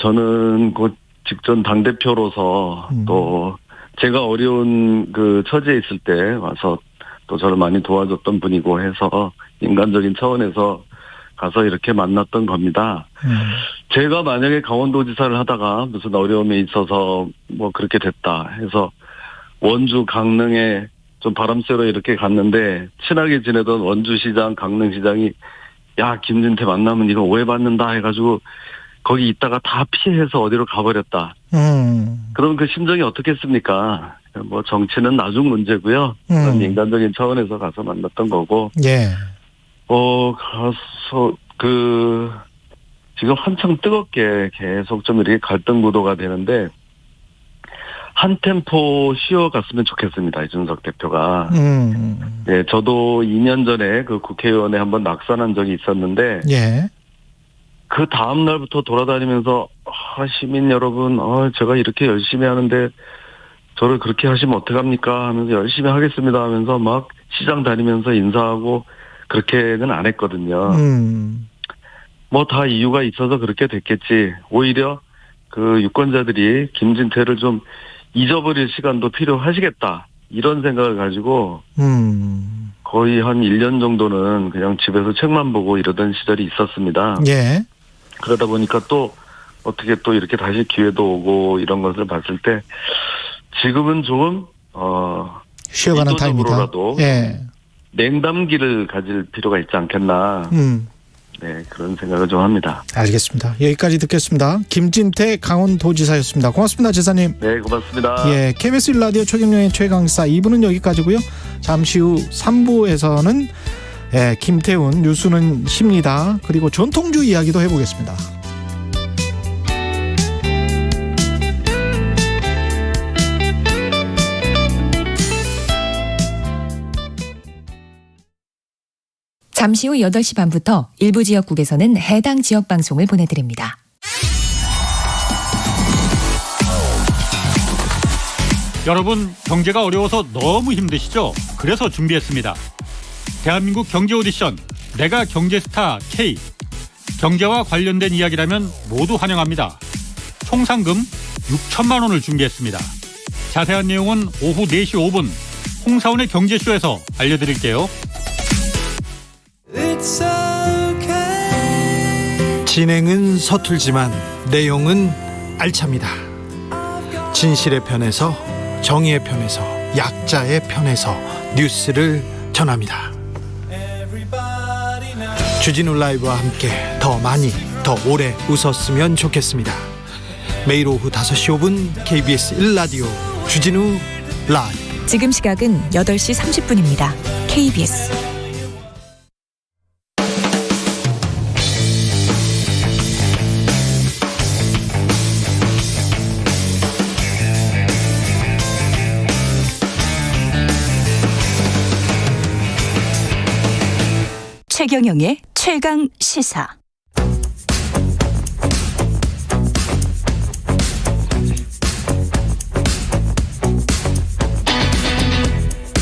저는 곧 직전 당대표로서 또 제가 어려운 처지에 있을 때 와서 또 저를 많이 도와줬던 분이고 해서 인간적인 차원에서 가서 이렇게 만났던 겁니다. 제가 만약에 강원도지사를 하다가 무슨 어려움이 있어서 뭐 그렇게 됐다 해서 원주 강릉에 좀 바람 쐬러 이렇게 갔는데 친하게 지내던 원주시장 강릉시장이 야 김진태 만나면 이거 오해받는다 해가지고 거기 있다가 다 피해서 어디로 가버렸다. 그럼 그 심정이 어떻겠습니까? 뭐 정치는 나중 문제고요. 그런 인간적인 차원에서 가서 만났던 거고. 예. 가서 지금 한창 뜨겁게 계속 좀 이렇게 갈등 구도가 되는데 한 템포 쉬어갔으면 좋겠습니다. 이준석 대표가. 네, 저도 2년 전에 국회의원에 한번 낙선한 적이 있었는데. 예. 그 다음 날부터 돌아다니면서 시민 여러분, 제가 이렇게 열심히 하는데 저를 그렇게 하시면 어떡합니까? 하면서 열심히 하겠습니다 하면서 막 시장 다니면서 인사하고 그렇게는 안 했거든요. 뭐 다 이유가 있어서 그렇게 됐겠지. 오히려 유권자들이 김진태를 좀 잊어버릴 시간도 필요하시겠다. 이런 생각을 가지고 거의 한 1년 정도는 그냥 집에서 책만 보고 이러던 시절이 있었습니다. 예. 그러다 보니까 또 어떻게 또 이렇게 다시 기회도 오고 이런 것을 봤을 때 지금은 조금 쉬어가는 타임이다. 예. 냉담기를 가질 필요가 있지 않겠나. 네, 그런 생각을 좀 합니다. 알겠습니다. 여기까지 듣겠습니다. 김진태 강원도지사였습니다. 고맙습니다, 지사님. 네, 고맙습니다. 예, KBS 1라디오 최경영의 최강시사 2부는 여기까지고요. 잠시 후 3부에서는 김태훈 뉴스는 쉽니다. 그리고 전통주 이야기도 해보겠습니다. 잠시 후 8시 반부터 일부 지역국에서는 해당 지역 방송을 보내드립니다. 여러분, 경제가 어려워서 너무 힘드시죠? 그래서 준비했습니다. 대한민국 경제 오디션 내가 경제스타 K. 경제와 관련된 이야기라면 모두 환영합니다. 총 상금 6천만 원을 준비했습니다. 자세한 내용은 오후 4시 5분 홍사원의 경제쇼에서 알려드릴게요. 진행은 서툴지만 내용은 알찹니다. 진실의 편에서, 정의의 편에서, 약자의 편에서 뉴스를 전합니다. 주진우 라이브와 함께 더 많이, 더 오래 웃었으면 좋겠습니다. 매일 오후 5시 5분 KBS 1라디오 주진우 라이브. 지금 시각은 8시 30분입니다. KBS 최경영의 최강 시사.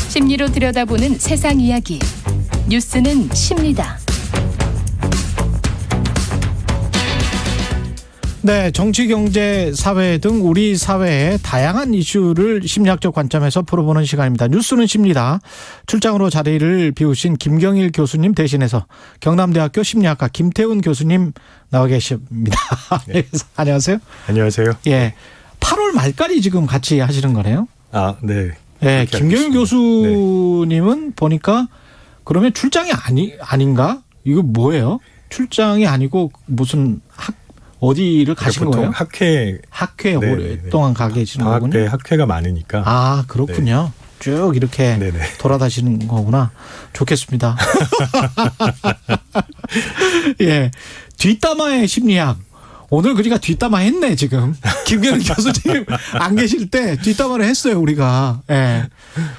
심리로 들여다보는 세상 이야기. 뉴스는 십니다. 네, 정치, 경제, 사회 등 우리 사회의 다양한 이슈를 심리학적 관점에서 풀어보는 시간입니다. 뉴스는 십니다. 출장으로 자리를 비우신 김경일 교수님 대신해서 경남대학교 심리학과 김태훈 교수님 나와 계십니다. 네. 안녕하세요. 안녕하세요. 예, 8월 말까지 지금 같이 하시는 거네요. 아, 네. 네, 김경일 교수님은 네. 보니까 그러면 출장이 아닌가? 이거 뭐예요? 출장이 아니고 무슨 어디를 가신 거예요? 학회 네, 오랫동안 가 계시는 방학 거군요. 때 학회가 많으니까. 아, 그렇군요. 네. 쭉 이렇게 네네. 돌아다니시는 거구나. 좋겠습니다. 예, 뒷담화의 심리학. 오늘 그러니까 뒷담화 했네 지금. 김경일 교수님 안 계실 때 뒷담화를 했어요 우리가. 예.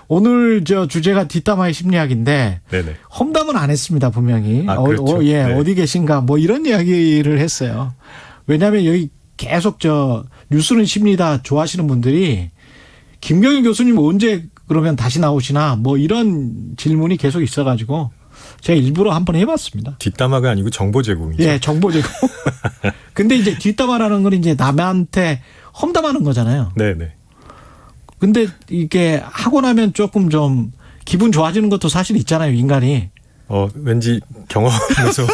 오늘 저 주제가 뒷담화의 심리학인데 네네. 험담은 안 했습니다 분명히. 아, 그렇죠. 예, 네. 어디 계신가 뭐 이런 이야기를 했어요. 왜냐하면 여기 계속 저 뉴스는 십니다 좋아하시는 분들이 김경일 교수님 언제 그러면 다시 나오시나 뭐 이런 질문이 계속 있어가지고 제가 일부러 한번 해봤습니다. 뒷담화가 아니고 정보 제공이죠. 예, 정보 제공. 근데 이제 뒷담화라는 건 이제 남한테 험담하는 거잖아요. 네네. 근데 이게 하고 나면 조금 좀 기분 좋아지는 것도 사실 있잖아요, 인간이. 왠지 경험하면서.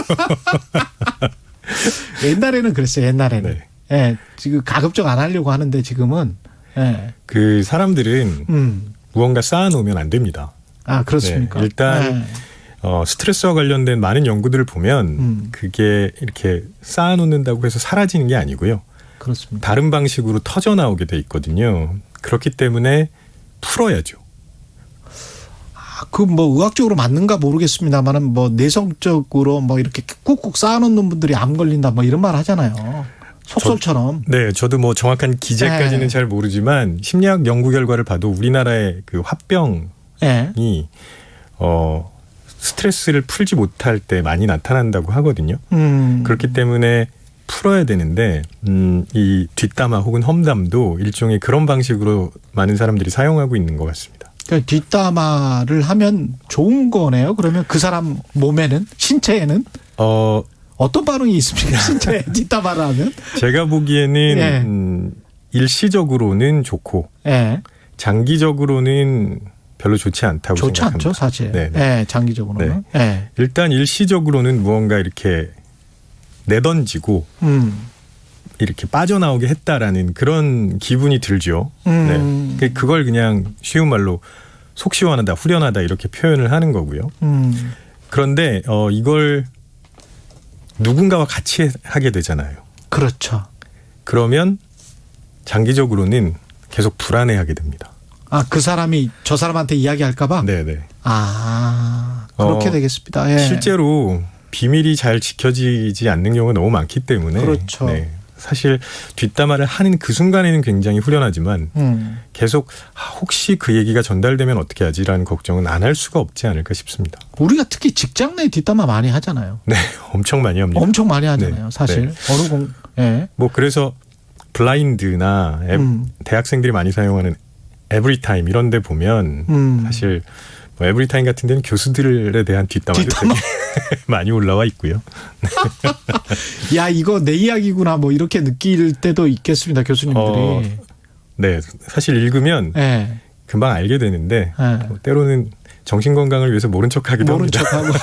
옛날에는 그랬어요, 옛날에는. 네. 예, 지금 가급적 안 하려고 하는데 지금은. 예. 그 사람들은 무언가 쌓아놓으면 안 됩니다. 아, 그렇습니까? 네, 일단. 스트레스와 관련된 많은 연구들을 보면 그게 이렇게 쌓아놓는다고 해서 사라지는 게 아니고요. 그렇습니다. 다른 방식으로 터져 나오게 돼 있거든요. 그렇기 때문에 풀어야죠. 그 뭐 의학적으로 맞는가 모르겠습니다만은 뭐 내성적으로 뭐 이렇게 꾹꾹 쌓아놓는 분들이 암 걸린다 뭐 이런 말 하잖아요. 속설처럼. 네, 저도 뭐 정확한 기제까지는 네. 잘 모르지만 심리학 연구 결과를 봐도 우리나라의 그 화병이 네. 스트레스를 풀지 못할 때 많이 나타난다고 하거든요. 그렇기 때문에 풀어야 되는데 이 뒷담화 혹은 험담도 일종의 그런 방식으로 많은 사람들이 사용하고 있는 것 같습니다. 그러니까 뒷담화를 하면 좋은 거네요. 그러면 그 사람 몸에는 신체에는 어떤 반응이 있습니까? 신체에 뒷담화를 하면? 제가 보기에는 네. 일시적으로는 좋고 네. 장기적으로는 별로 좋지 않다고 좋지 생각합니다. 않죠, 사실. 네, 네, 장기적으로는. 네. 네. 일단 일시적으로는 무언가 이렇게 내던지고 이렇게 빠져나오게 했다라는 그런 기분이 들죠. 네. 그걸 그냥 쉬운 말로 속 시원하다, 후련하다 이렇게 표현을 하는 거고요. 그런데 이걸 누군가와 같이 하게 되잖아요. 그렇죠. 그러면 장기적으로는 계속 불안해하게 됩니다. 아, 그 사람이 저 사람한테 이야기할까 봐? 네네. 아, 그렇게 되겠습니다. 예. 실제로 비밀이 잘 지켜지지 않는 경우가 너무 많기 때문에. 그렇죠. 네. 사실 뒷담화를 하는 그 순간에는 굉장히 후련하지만 계속 혹시 그 얘기가 전달되면 어떻게 하지라는 걱정은 안 할 수가 없지 않을까 싶습니다. 우리가 특히 직장 내 뒷담화 많이 하잖아요. 네, 엄청 많이 합니다. 엄청 많이 하잖아요. 네. 사실. 네. 예. 뭐 그래서 블라인드나 대학생들이 많이 사용하는 에브리타임 이런 데 보면 사실 뭐 에브리타임 같은 데는 교수들에 대한 뒷담화도 되게 많이 올라와 있고요. 야, 이거 내 이야기구나 뭐 이렇게 느낄 때도 있겠습니다. 교수님들이. 네. 사실 읽으면 네. 금방 알게 되는데 네. 때로는 정신건강을 위해서 모른 척하기도 합니다. 모른 척하고.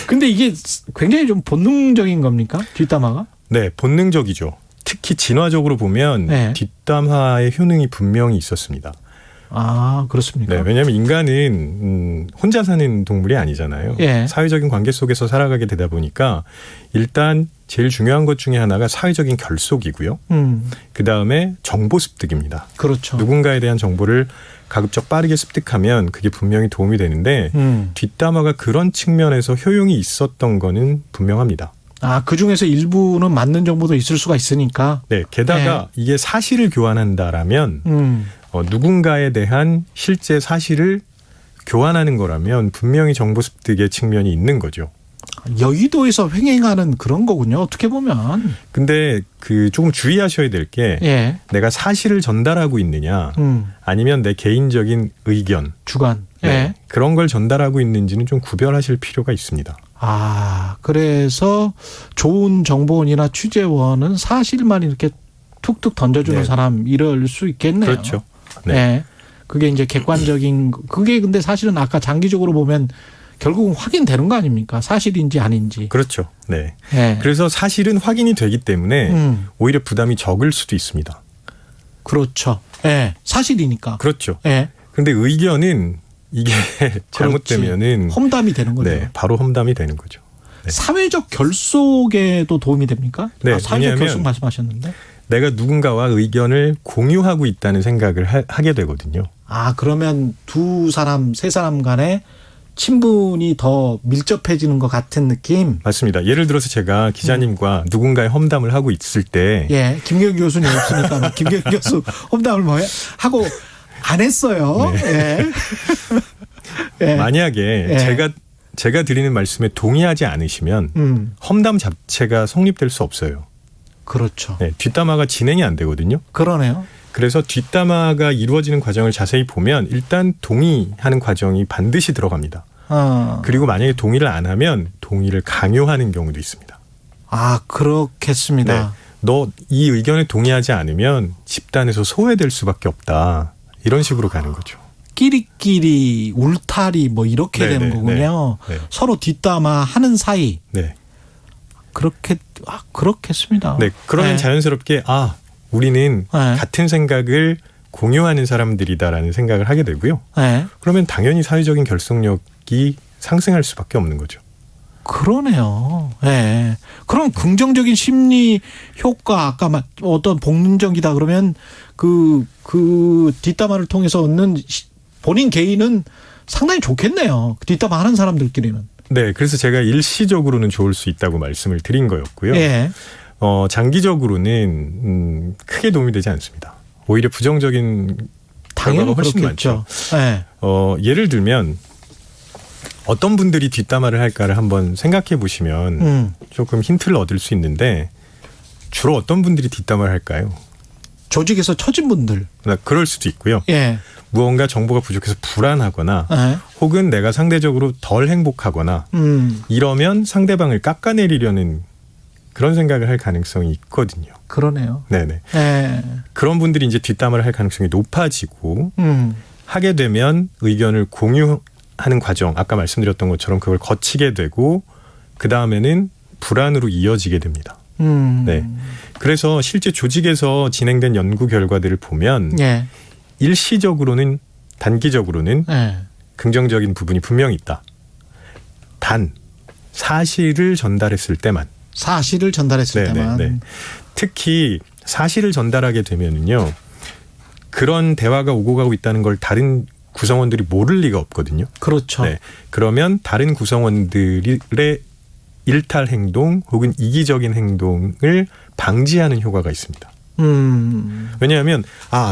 근데 이게 굉장히 좀 본능적인 겁니까? 뒷담화가? 네, 본능적이죠. 특히 진화적으로 보면 네. 뒷담화의 효능이 분명히 있었습니다. 아, 그렇습니까? 네, 왜냐하면 인간은 혼자 사는 동물이 아니잖아요. 예. 사회적인 관계 속에서 살아가게 되다 보니까 일단 제일 중요한 것 중에 하나가 사회적인 결속이고요. 그다음에 정보 습득입니다. 그렇죠. 누군가에 대한 정보를 가급적 빠르게 습득하면 그게 분명히 도움이 되는데 뒷담화가 그런 측면에서 효용이 있었던 거는 분명합니다. 아, 그중에서 일부는 맞는 정보도 있을 수가 있으니까. 네, 게다가 이게 사실을 교환한다라면 누군가에 대한 실제 사실을 교환하는 거라면 분명히 정보 습득의 측면이 있는 거죠. 여의도에서 횡행하는 그런 거군요. 어떻게 보면. 근데 그 조금 주의하셔야 될 게 예. 내가 사실을 전달하고 있느냐 아니면 내 개인적인 의견, 주관. 네, 예. 그런 걸 전달하고 있는지는 좀 구별하실 필요가 있습니다. 아, 그래서 좋은 정보원이나 취재원은 사실만 이렇게 툭툭 던져주는 네. 사람 이럴 수 있겠네요. 그렇죠. 네. 네. 그게 이제 객관적인 그게 근데 사실은 아까 장기적으로 보면 결국은 확인되는 거 아닙니까? 사실인지 아닌지. 그렇죠. 네. 네. 그래서 사실은 확인이 되기 때문에 오히려 부담이 적을 수도 있습니다. 그렇죠. 예. 네. 사실이니까. 그렇죠. 예. 네. 근데 의견은 이게 잘못되면은 험담이 되는 거죠. 네, 바로 험담이 되는 거죠. 네. 사회적 결속에도 도움이 됩니까? 네, 아, 사회적 결속 말씀하셨는데. 내가 누군가와 의견을 공유하고 있다는 생각을 하게 되거든요. 아, 그러면 두 사람, 세 사람 간에 친분이 더 밀접해지는 것 같은 느낌? 맞습니다. 예를 들어서 제가 기자님과 누군가의 험담을 하고 있을 때. 예, 김경규 교수님 없으니까 김경규 교수 험담을 뭐 하고 안 했어요. 네. 예. 예. 만약에 예. 제가 드리는 말씀에 동의하지 않으시면 험담 자체가 성립될 수 없어요. 그렇죠. 네, 뒷담화가 진행이 안 되거든요. 그러네요. 그래서 뒷담화가 이루어지는 과정을 자세히 보면 일단 동의하는 과정이 반드시 들어갑니다. 그리고 만약에 동의를 안 하면 동의를 강요하는 경우도 있습니다. 아, 그렇겠습니다. 네, 너 이 의견에 동의하지 않으면 집단에서 소외될 수밖에 없다. 이런 식으로 가는 거죠. 끼리끼리 울타리 뭐 이렇게 되는 거군요. 네. 서로 뒷담화 하는 사이. 네. 그렇겠습니다. 네. 그러면 네. 자연스럽게 우리는 같은 생각을 공유하는 사람들이다라는 생각을 하게 되고요. 네. 그러면 당연히 사회적인 결속력이 상승할 수밖에 없는 거죠. 그러네요. 네. 그럼 긍정적인 심리 효과 아까 어떤 복능적이다 그러면 그 뒷담화를 통해서 얻는 본인 개인은 상당히 좋겠네요. 뒷담화 하는 사람들끼리는. 네. 그래서 제가 일시적으로는 좋을 수 있다고 말씀을 드린 거였고요. 예. 장기적으로는 크게 도움이 되지 않습니다. 오히려 부정적인 결과가 훨씬 많죠. 네. 예를 들면 어떤 분들이 뒷담화를 할까를 한번 생각해 보시면 조금 힌트를 얻을 수 있는데 주로 어떤 분들이 뒷담화를 할까요? 조직에서 처진 분들. 그럴 수도 있고요. 예. 무언가 정보가 부족해서 불안하거나 네. 혹은 내가 상대적으로 덜 행복하거나 이러면 상대방을 깎아내리려는 그런 생각을 할 가능성이 있거든요. 그러네요. 네네. 네. 그런 분들이 이제 뒷담화를 할 가능성이 높아지고 하게 되면 의견을 공유하는 과정, 아까 말씀드렸던 것처럼 그걸 거치게 되고 그 다음에는 불안으로 이어지게 됩니다. 네. 그래서 실제 조직에서 진행된 연구 결과들을 보면 예. 일시적으로는 단기적으로는 긍정적인 부분이 분명히 있다. 단 사실을 전달했을 때만. 사실을 전달했을 때만. 네. 특히 사실을 전달하게 되면은요. 그런 대화가 오고 가고 있다는 걸 다른 구성원들이 모를 리가 없거든요. 그렇죠. 네. 그러면 다른 구성원들의 일탈 행동 혹은 이기적인 행동을 방지하는 효과가 있습니다. 왜냐하면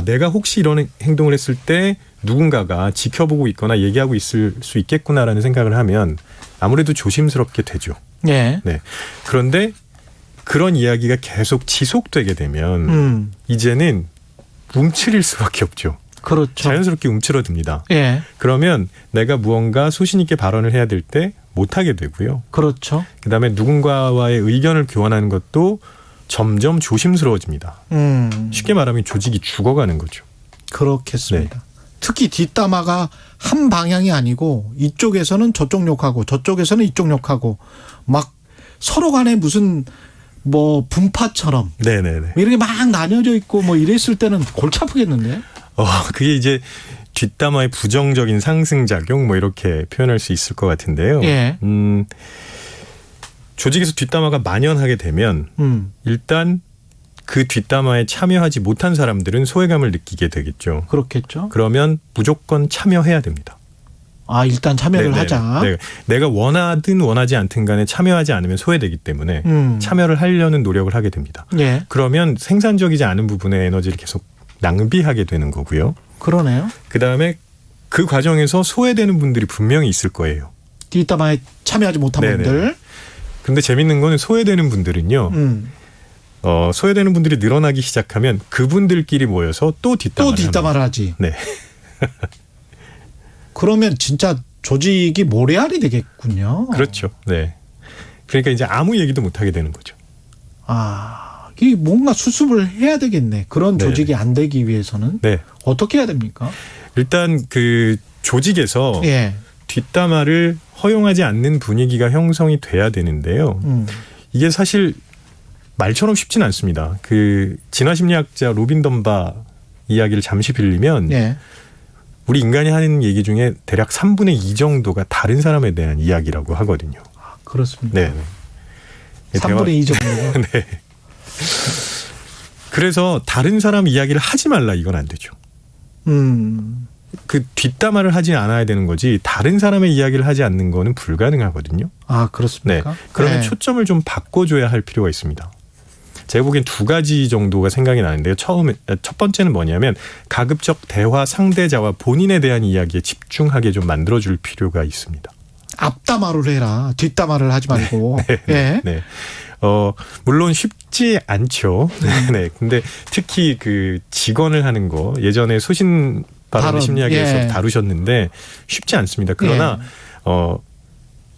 내가 혹시 이런 행동을 했을 때 누군가가 지켜보고 있거나 얘기하고 있을 수 있겠구나라는 생각을 하면 아무래도 조심스럽게 되죠. 예. 네. 그런데 그런 이야기가 계속 지속되게 되면 이제는 움츠릴 수밖에 없죠. 그렇죠. 자연스럽게 움츠러듭니다. 예. 그러면 내가 무언가 소신 있게 발언을 해야 될 때 못하게 되고요. 그렇죠. 그다음에 누군가와의 의견을 교환하는 것도 점점 조심스러워집니다. 쉽게 말하면 조직이 죽어가는 거죠. 그렇겠습니다. 네. 특히 뒷담화가 한 방향이 아니고 이쪽에서는 저쪽 욕하고 저쪽에서는 이쪽 욕하고 막 서로 간에 무슨 뭐 분파처럼 네네네. 이렇게 막 나뉘어져 있고 뭐 이랬을 때는 골치 아프겠는데? 그게 이제 뒷담화의 부정적인 상승작용 뭐 이렇게 표현할 수 있을 것 같은데요. 예. 조직에서 뒷담화가 만연하게 되면 일단 그 뒷담화에 참여하지 못한 사람들은 소외감을 느끼게 되겠죠. 그렇겠죠. 그러면 무조건 참여해야 됩니다. 일단 참여를 네네. 하자. 네. 내가 원하든 원하지 않든 간에 참여하지 않으면 소외되기 때문에 참여를 하려는 노력을 하게 됩니다. 예. 그러면 생산적이지 않은 부분의 에너지를 계속 낭비하게 되는 거고요. 그러네요. 그다음에 그 과정에서 소외되는 분들이 분명히 있을 거예요. 뒷담화에 참여하지 못한 네네. 분들. 그런데 재밌는 거는 소외되는 분들은요. 소외되는 분들이 늘어나기 시작하면 그분들끼리 모여서 또 뒷담화를 하지. 네. 그러면 진짜 조직이 모래알이 되겠군요. 그렇죠. 네. 그러니까 이제 아무 얘기도 못 하게 되는 거죠. 이게 뭔가 수습을 해야 되겠네. 그런 조직이 안 되기 위해서는 어떻게 해야 됩니까? 일단 그 조직에서 뒷담화를 허용하지 않는 분위기가 형성이 돼야 되는데요. 이게 사실 말처럼 쉽진 않습니다. 그 진화심리학자 로빈 덤바 이야기를 잠시 빌리면 우리 인간이 하는 얘기 중에 대략 3분의 2 정도가 다른 사람에 대한 이야기라고 하거든요. 그렇습니다. 네. 3분의 2 정도가. 네. 그래서 다른 사람 이야기를 하지 말라 이건 안 되죠. 그 뒷담화를 하지 않아야 되는 거지 다른 사람의 이야기를 하지 않는 거는 불가능하거든요. 그렇습니까? 네. 그러면 초점을 좀 바꿔줘야 할 필요가 있습니다. 제가 보기엔 2가지 정도가 생각이 나는데요. 첫 번째는 뭐냐면 가급적 대화 상대자와 본인에 대한 이야기에 집중하게 좀 만들어줄 필요가 있습니다. 앞담화를 해라. 뒷담화를 하지 말고. 네. 물론 쉽지 않죠. 네. 근데 특히 그 직원을 하는 거 예전에 소신발언 심리학에서 다루셨는데 쉽지 않습니다. 그러나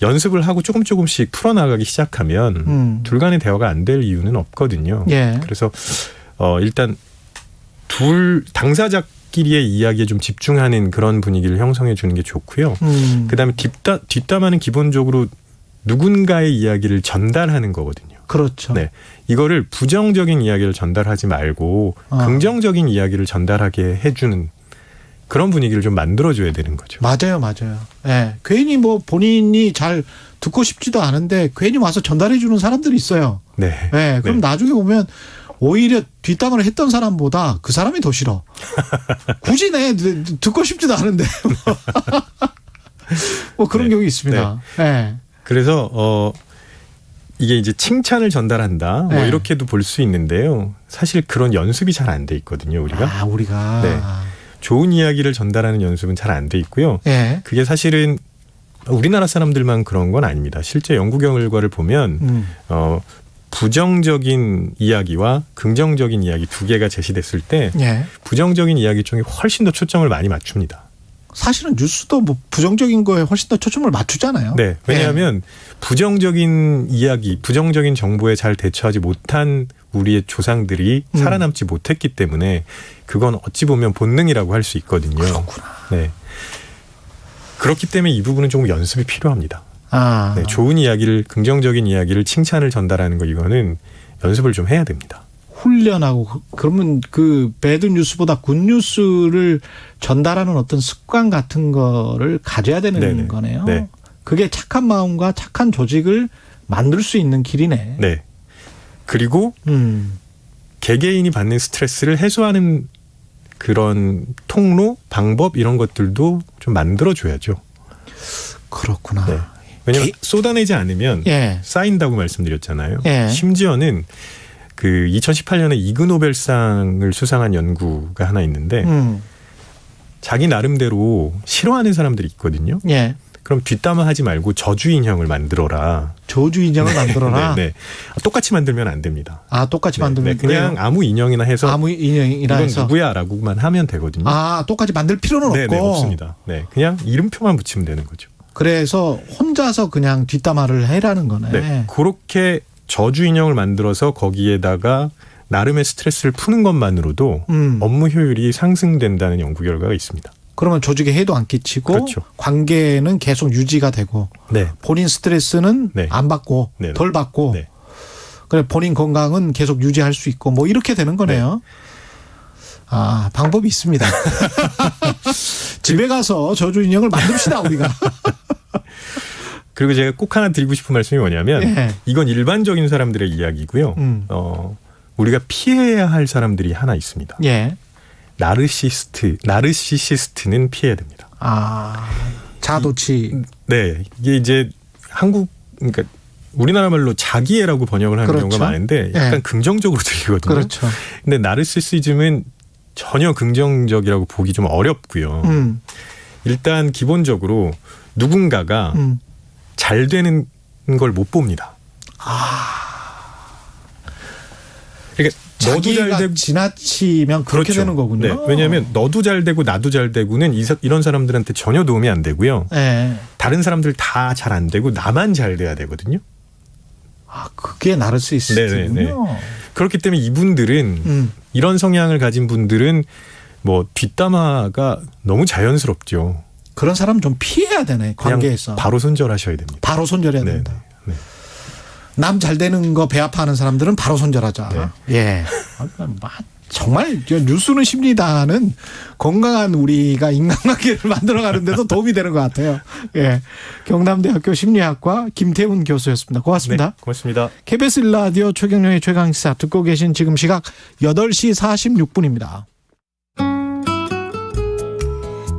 연습을 하고 조금씩 풀어나가기 시작하면 둘 간의 대화가 안 될 이유는 없거든요. 그래서 일단 당사자끼리의 이야기에 좀 집중하는 그런 분위기를 형성해 주는 게 좋고요. 그다음에 뒷담화는 기본적으로 누군가의 이야기를 전달하는 거거든요. 그렇죠. 네. 이거를 부정적인 이야기를 전달하지 말고 긍정적인 이야기를 전달하게 해주는 그런 분위기를 좀 만들어줘야 되는 거죠. 맞아요. 네. 괜히 뭐 본인이 잘 듣고 싶지도 않은데 괜히 와서 전달해 주는 사람들이 있어요. 네. 그럼 나중에 보면 오히려 뒷담화를 했던 사람보다 그 사람이 더 싫어. 굳이 듣고 싶지도 않은데. 뭐 그런 경우 있습니다. 네. 그래서 이게 이제 칭찬을 전달한다. 뭐 이렇게도 볼 수 있는데요. 사실 그런 연습이 잘 안 돼 있거든요. 우리가. 네. 좋은 이야기를 전달하는 연습은 잘 안 돼 있고요. 그게 사실은 우리나라 사람들만 그런 건 아닙니다. 실제 연구 결과를 보면 부정적인 이야기와 긍정적인 이야기 2개가 제시됐을 때 부정적인 이야기 쪽에 훨씬 더 초점을 많이 맞춥니다. 사실은 뉴스도 뭐 부정적인 거에 훨씬 더 초점을 맞추잖아요. 네. 왜냐하면 부정적인 이야기, 부정적인 정보에 잘 대처하지 못한 우리의 조상들이 살아남지 못했기 때문에 그건 어찌 보면 본능이라고 할 수 있거든요. 그렇구나. 네. 그렇기 때문에 이 부분은 조금 연습이 필요합니다. 네, 좋은 이야기를, 긍정적인 이야기를 칭찬을 전달하는 거 이거는 연습을 좀 해야 됩니다. 훈련하고 그러면 그 배드 뉴스보다 굿 뉴스를 전달하는 어떤 습관 같은 거를 가져야 되는 거네요. 네. 그게 착한 마음과 착한 조직을 만들 수 있는 길이네. 네. 그리고 개개인이 받는 스트레스를 해소하는 그런 통로, 방법 이런 것들도 좀 만들어줘야죠. 그렇구나. 네. 왜냐하면 쏟아내지 않으면 쌓인다고 말씀드렸잖아요. 심지어는 그 2018년에 이그노벨상을 수상한 연구가 하나 있는데 자기 나름대로 싫어하는 사람들이 있거든요. 그럼 뒷담화하지 말고 저주 인형을 만들어라. 저주 인형을 만들어라. 네. 똑같이 만들면 안 됩니다. 똑같이 만들면 그냥 왜요? 아무 인형이나 해서 인형이나 이건 해서 누구야라고만 하면 되거든요. 똑같이 만들 필요는 없고. 네, 없습니다. 네, 그냥 이름표만 붙이면 되는 거죠. 그래서 혼자서 그냥 뒷담화를 해라는 거네. 네, 그렇게 저주 인형을 만들어서 거기에다가 나름의 스트레스를 푸는 것만으로도 업무 효율이 상승된다는 연구 결과가 있습니다. 그러면 조직에 해도 안 끼치고 그렇죠. 관계는 계속 유지가 되고 네. 본인 스트레스는 네. 안 받고 네. 덜 받고 네. 그래 본인 건강은 계속 유지할 수 있고 뭐 이렇게 되는 거네요. 네. 방법이 있습니다. 집에 가서 저주인형을 만듭시다 우리가. 그리고 제가 꼭 하나 드리고 싶은 말씀이 뭐냐면 예. 이건 일반적인 사람들의 이야기고요. 우리가 피해야 할 사람들이 하나 있습니다. 예. 나르시시스트는 피해야 됩니다. 자도치. 네, 이게 이제 그러니까 우리나라 말로 자기애라고 번역을 하는 그렇죠. 경우가 많은데 약간 예. 긍정적으로 들리거든요. 그렇죠. 근데 나르시시즘은 전혀 긍정적이라고 보기 좀 어렵고요. 일단 기본적으로 누군가가 잘 되는 걸 못 봅니다. 그러니까 너도 잘 되고 지나치면 그렇게 그렇죠. 되는 거군요. 네. 왜냐하면 너도 잘 되고 나도 잘 되고는 이런 사람들한테 전혀 도움이 안 되고요. 네. 다른 사람들 다 잘 안 되고 나만 잘 돼야 되거든요. 그게 나르시시스트군요. 그렇기 때문에 이분들은 이런 성향을 가진 분들은 뭐 뒷담화가 너무 자연스럽죠. 그런 사람 좀 피해야 되네 관계에서. 바로 손절하셔야 됩니다. 바로 손절해야 된다. 네. 남 잘 되는 거 배 아파하는 사람들은 바로 손절하자. 네. 예. 정말 뉴스는 십니다는 건강한 우리가 인간관계를 만들어가는데도 도움이 되는 것 같아요. 예. 경남대학교 심리학과 김태훈 교수였습니다. 고맙습니다. 네, 고맙습니다. KBS 1라디오 최경영의 최강시사 듣고 계신 지금 시각 8시 46분입니다.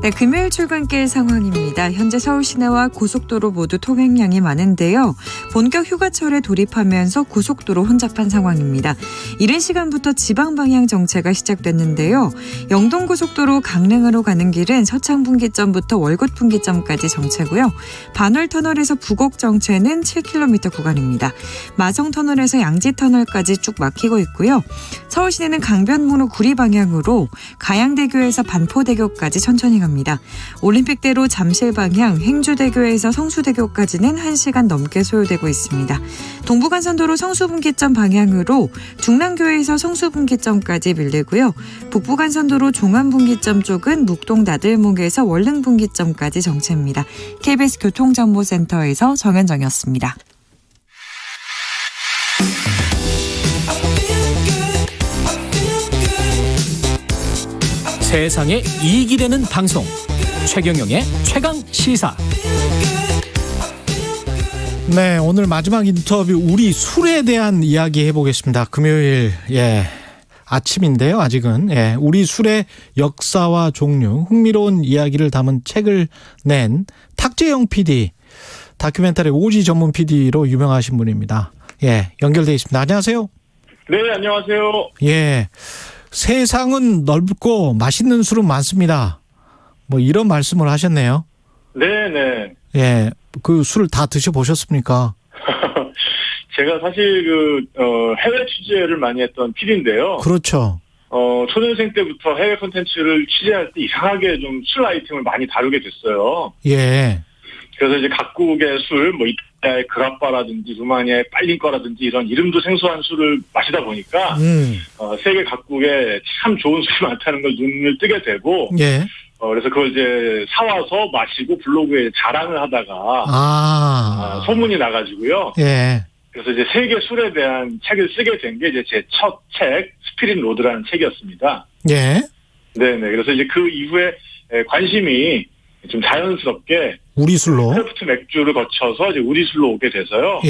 네, 금요일 출근길 상황입니다. 현재 서울 시내와 고속도로 모두 통행량이 많은데요. 본격 휴가철에 돌입하면서 고속도로 혼잡한 상황입니다. 이른 시간부터 지방 방향 정체가 시작됐는데요. 영동고속도로 강릉으로 가는 길은 서창분기점부터 월곶분기점까지 정체고요. 반월터널에서 부곡 정체는 7km 구간입니다. 마성터널에서 양지터널까지 쭉 막히고 있고요. 서울 시내는 강변북로 구리 방향으로 가양대교에서 반포대교까지 천천히 갑니다. 올림픽대로 잠실 방향 행주대교에서 성수대교까지는 1시간 넘게 소요되고 있습니다. 동부간선도로 성수분기점 방향으로 중랑교에서 성수분기점까지 밀리고요. 북부간선도로 종안분기점 쪽은 묵동 나들목에서 월릉분기점까지 정체입니다. KBS 교통정보센터에서 정현정이었습니다. 세상에 이익이 되는 방송 최경영의 최강시사. 네, 오늘 마지막 인터뷰 우리 술에 대한 이야기 해보겠습니다. 금요일 아침인데요. 아직은 우리 술의 역사와 종류, 흥미로운 이야기를 담은 책을 낸 탁재영 PD, 다큐멘터리 오지 전문 PD로 유명하신 분입니다. 연결돼 있습니다. 안녕하세요. 네, 안녕하세요. 세상은 넓고 맛있는 술은 많습니다. 뭐 이런 말씀을 하셨네요. 네. 그 술 다 드셔보셨습니까? 제가 사실 해외 취재를 많이 했던 PD인데요. 그렇죠. 초년생 때부터 해외 콘텐츠를 취재할 때 이상하게 좀 술 아이템을 많이 다루게 됐어요. 그래서 이제 각국의 술, 뭐 이탈리아의 그라파라든지 루마니아의 빨린꺼라든지 이런 이름도 생소한 술을 마시다 보니까 세계 각국에 참 좋은 술이 많다는 걸 눈을 뜨게 되고 그래서 그걸 이제 사와서 마시고 블로그에 자랑을 하다가 소문이 나가지고요. 그래서 이제 세계 술에 대한 책을 쓰게 된 게 이제 제 첫 책 스피릿 로드라는 책이었습니다. 네네. 그래서 이제 그 이후에 관심이 좀 자연스럽게 우리 술로 크래프트 맥주를 거쳐서 이제 우리 술로 오게 돼서요.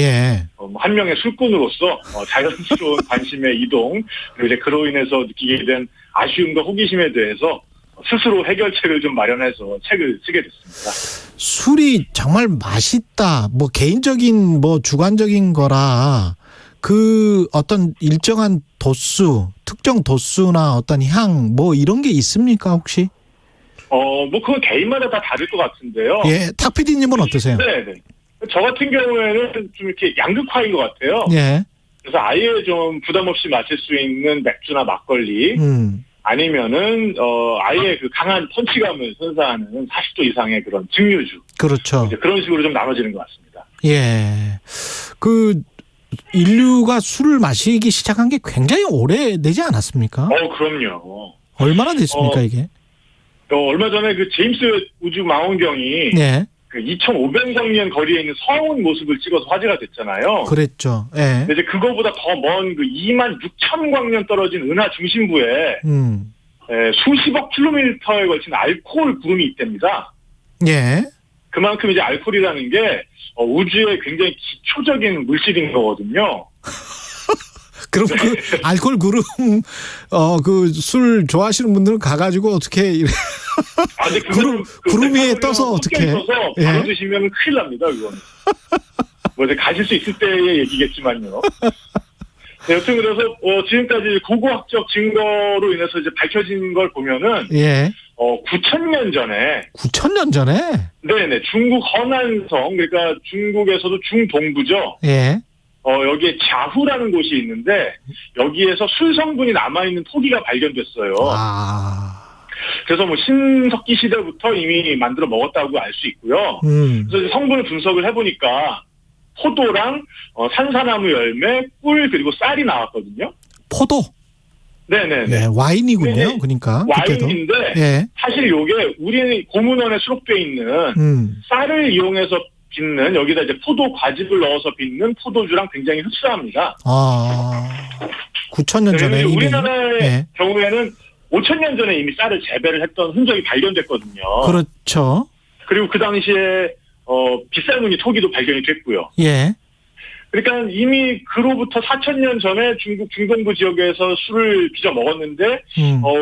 한 명의 술꾼으로서 자연스러운 관심의 이동, 그리고 이제 그로 인해서 느끼게 된 아쉬움과 호기심에 대해서 스스로 해결책을 좀 마련해서 책을 쓰게 됐습니다. 술이 정말 맛있다. 뭐 개인적인 뭐 주관적인 거라 그 어떤 일정한 도수, 특정 도수나 어떤 향 뭐 이런 게 있습니까 혹시? 뭐 그건 개인마다 다 다를 것 같은데요. 탁 PD님은 어떠세요? 네. 저 같은 경우에는 좀 이렇게 양극화인 것 같아요. 그래서 아예 좀 부담 없이 마실 수 있는 맥주나 막걸리, 아니면은 아예 그 강한 펀치감을 선사하는 40도 이상의 그런 증류주. 그렇죠. 이제 그런 식으로 좀 나눠지는 것 같습니다. 그 인류가 술을 마시기 시작한 게 굉장히 오래되지 않았습니까? 그럼요. 얼마나 됐습니까 이게? 얼마 전에 그 제임스 우주 망원경이 네. 그 2,500광년 거리에 있는 성운 모습을 찍어서 화제가 됐잖아요. 그랬죠. 예. 근데 이제 그거보다 더 먼 그 26,000광년 떨어진 은하 중심부에 수십억 킬로미터에 걸친 알코올 구름이 있답니다. 예. 그만큼 이제 알코올이라는 게 우주의 굉장히 기초적인 물질인 거거든요. 그럼 그 알코올 구름 그 술 좋아하시는 분들은 가가지고 어떻게 구름 위에 떠서 어떻게 바로 드시면 큰일 납니다. 이거는. 뭐 이제 가실 수 있을 때의 얘기겠지만요. 네, 여튼 그래서 지금까지 고고학적 증거로 인해서 이제 밝혀진 걸 보면은 9,000년 전에 9,000년 전에 네네 중국 허난성 그러니까 중국에서도 중동부죠. 예. 여기에 자후라는 곳이 있는데 여기에서 술 성분이 남아있는 토기가 발견됐어요. 그래서 뭐 신석기 시대부터 이미 만들어 먹었다고 알 수 있고요. 그래서 이제 성분을 분석을 해보니까 포도랑 산사나무 열매, 꿀 그리고 쌀이 나왔거든요. 포도? 네네. 네, 와인이군요. 그러니까 와인인데 예. 사실 요게 우리 고문원에 수록돼 있는 쌀을 이용해서 빚는 여기다 이제 포도 과즙을 넣어서 빚는 포도주랑 굉장히 흡사합니다. 9,000년 전에 이미 우리나라의 경우에는 5,000년 전에 이미 쌀을 재배를 했던 흔적이 발견됐거든요. 그렇죠. 그리고 그 당시에 빗살무늬 토기도 발견이 됐고요. 예. 그러니까 이미 그로부터 4,000년 전에 중국 중동부 지역에서 술을 빚어 먹었는데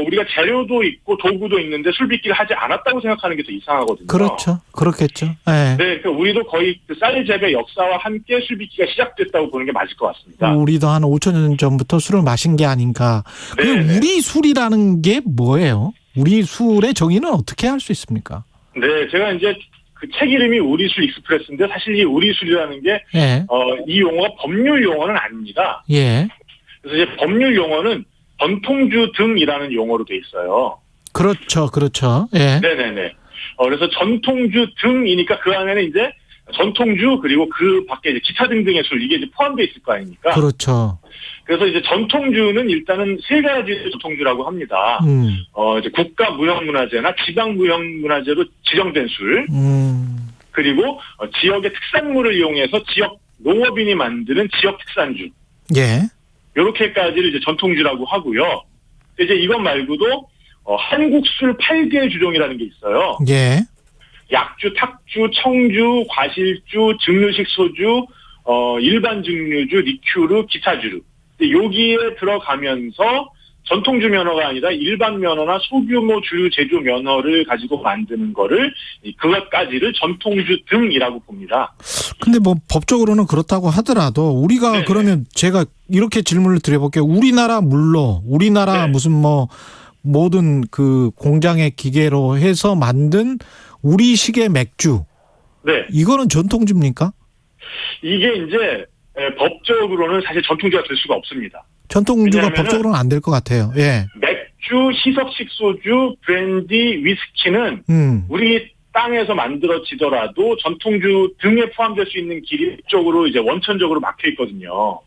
우리가 재료도 있고 도구도 있는데 술 빚기를 하지 않았다고 생각하는 게 더 이상하거든요. 그렇죠. 그렇겠죠. 네. 네, 그러니까 우리도 거의 그 쌀 재배 역사와 함께 술 빚기가 시작됐다고 보는 게 맞을 것 같습니다. 우리도 한 5,000년 전부터 술을 마신 게 아닌가. 우리 술이라는 게 뭐예요? 우리 술의 정의는 어떻게 할 수 있습니까? 네, 제가 이제 그 책 이름이 우리술 익스프레스인데 사실 이 우리술이라는 게 이 용어가 법률 용어는 아닙니다. 예. 그래서 이제 법률 용어는 전통주 등이라는 용어로 돼 있어요. 그렇죠, 그렇죠. 예. 네네네. 그래서 전통주 등이니까 그 안에는 이제 전통주 그리고 그 밖에 이제 기타 등등의 술 이게 이제 포함되어 있을 거 아닙니까? 그렇죠. 그래서 이제 전통주는 일단은 세 가지 전통주라고 합니다. 이제 국가 무형문화재나 지방 무형문화재로 지정된 술, 그리고 지역의 특산물을 이용해서 지역 농업인이 만드는 지역 특산주, 예, 이렇게까지를 이제 전통주라고 하고요. 이제 이것 말고도 한국 술 8개 주종이라는 게 있어요. 예. 약주, 탁주, 청주, 과실주, 증류식 소주, 일반 증류주, 리큐르, 기타주류. 여기에 들어가면서 전통주 면허가 아니라 일반 면허나 소규모 주류 제조 면허를 가지고 만드는 거를 그것까지를 전통주 등이라고 봅니다. 근데 뭐 법적으로는 그렇다고 하더라도 우리가 그러면 제가 이렇게 질문을 드려볼게요. 우리나라 물로 우리나라 무슨 뭐 모든 그 공장의 기계로 해서 만든 우리식의 맥주. 네. 이거는 전통주입니까? 이게 이제 법적으로는 사실 전통주가 될 수가 없습니다. 전통주가 법적으로는 안 될 것 같아요. 예. 맥주, 희석식 소주, 브랜디, 위스키는 우리 땅에서 만들어지더라도 전통주 등에 포함될 수 있는 길이 쪽으로 이제 원천적으로 막혀 있거든요.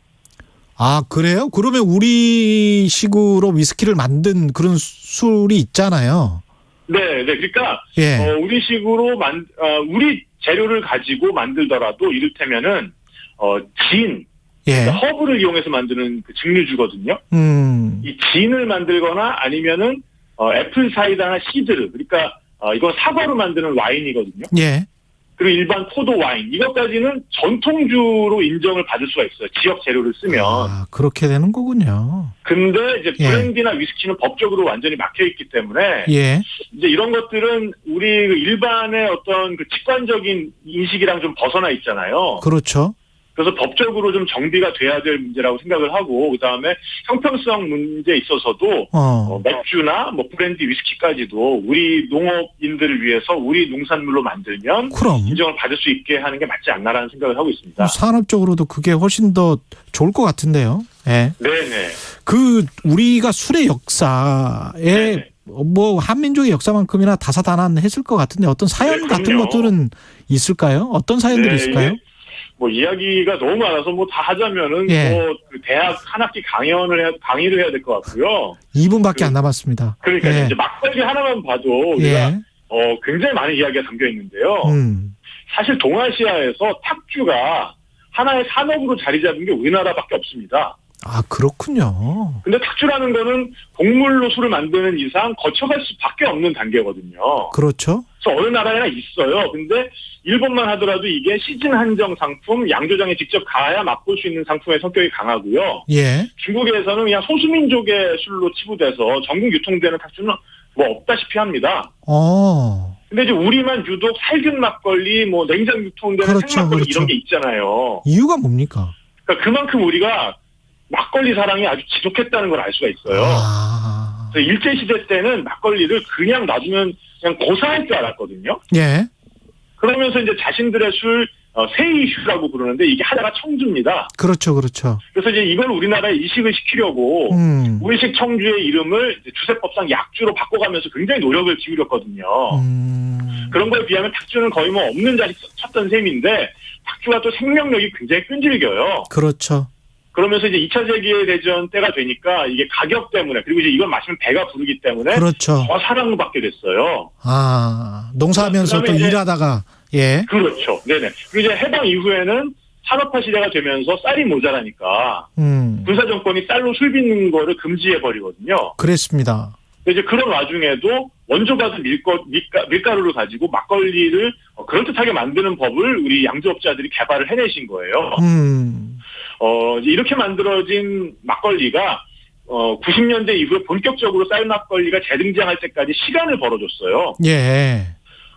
아, 그래요? 그러면 우리식으로 위스키를 만든 그런 술이 있잖아요. 네. 그러니까 우리식으로 우리 재료를 가지고 만들더라도 이를테면은 진, 그러니까 허브를 이용해서 만드는 그 증류주거든요. 이 진을 만들거나 아니면은 애플 사이다나 시드르, 그러니까 이건 사과로 만드는 와인이거든요. 예. 그리고 일반 포도 와인 이것까지는 전통주로 인정을 받을 수가 있어요. 지역 재료를 쓰면. 아, 그렇게 되는 거군요. 근데 이제 브랜디나 위스키는 법적으로 완전히 막혀 있기 때문에 이제 이런 것들은 우리 일반의 어떤 그 직관적인 인식이랑 좀 벗어나 있잖아요. 그렇죠. 그래서 법적으로 좀 정비가 돼야 될 문제라고 생각을 하고 그다음에 형평성 문제에 있어서도 맥주나 뭐 브랜디, 위스키까지도 우리 농업인들을 위해서 우리 농산물로 만들면 인정을 받을 수 있게 하는 게 맞지 않나라는 생각을 하고 있습니다. 산업적으로도 그게 훨씬 더 좋을 것 같은데요. 네. 네네. 그 우리가 술의 역사에 뭐 한민족의 역사만큼이나 다사다난했을 것 같은데 어떤 사연 같은 것들은 있을까요? 어떤 사연들이 있을까요? 뭐 이야기가 너무 많아서 뭐 다 하자면은 예. 뭐 그 대학 한 학기 강의를 해야 될 것 같고요. 2분밖에 안 남았습니다. 그러니까 예. 이제 막걸리 하나만 봐도 우리가 굉장히 많은 이야기가 담겨 있는데요. 사실 동아시아에서 탁주가 하나의 산업으로 자리 잡은 게 우리나라밖에 없습니다. 아, 그렇군요. 근데 탁주라는 거는 곡물로 술을 만드는 이상 거쳐갈 수밖에 없는 단계거든요. 그렇죠. 그래서 어느 나라에나 있어요. 근데 일본만 하더라도 이게 시즌 한정 상품, 양조장에 직접 가야 맛볼 수 있는 상품의 성격이 강하고요. 예. 중국에서는 그냥 소수민족의 술로 치부돼서 전국 유통되는 탁주는 뭐 없다시피 합니다. 근데 이제 우리만 유독 살균 막걸리, 뭐 냉장 유통되는 생막걸리 이런 게 있잖아요. 이유가 뭡니까? 그러니까 그만큼 우리가 막걸리 사랑이 아주 지독했다는 걸 알 수가 있어요. 그래서 일제시대 때는 막걸리를 그냥 놔두면 그냥 고사할 줄 알았거든요. 예. 그러면서 이제 자신들의 술, 세이슈라고 부르는데 이게 하나가 청주입니다. 그렇죠, 그렇죠. 그래서 이제 이걸 우리나라에 이식을 시키려고 우리식 청주의 이름을 이제 주세법상 약주로 바꿔가면서 굉장히 노력을 기울였거든요. 그런 거에 비하면 탁주는 거의 뭐 없는 자리 쳤던 셈인데 탁주가 또 생명력이 굉장히 끈질겨요. 그렇죠. 그러면서 이제 2차 세계대전 때가 되니까 이게 가격 때문에 그리고 이제 이걸 마시면 배가 부르기 때문에 그렇죠. 더 사랑받게 됐어요. 아, 농사하면서 또 일하다가 예. 그렇죠. 네네. 그리고 이제 해방 이후에는 산업화 시대가 되면서 쌀이 모자라니까 군사 정권이 쌀로 술 빚는 거를 금지해 버리거든요. 그랬습니다. 이제 그런 와중에도 원조 받은 밀가루를 가지고 막걸리를 그럴듯하게 만드는 법을 우리 양조업자들이 개발을 해내신 거예요. 이렇게 만들어진 막걸리가 90년대 이후에 본격적으로 쌀 막걸리가 재등장할 때까지 시간을 벌어줬어요. 예.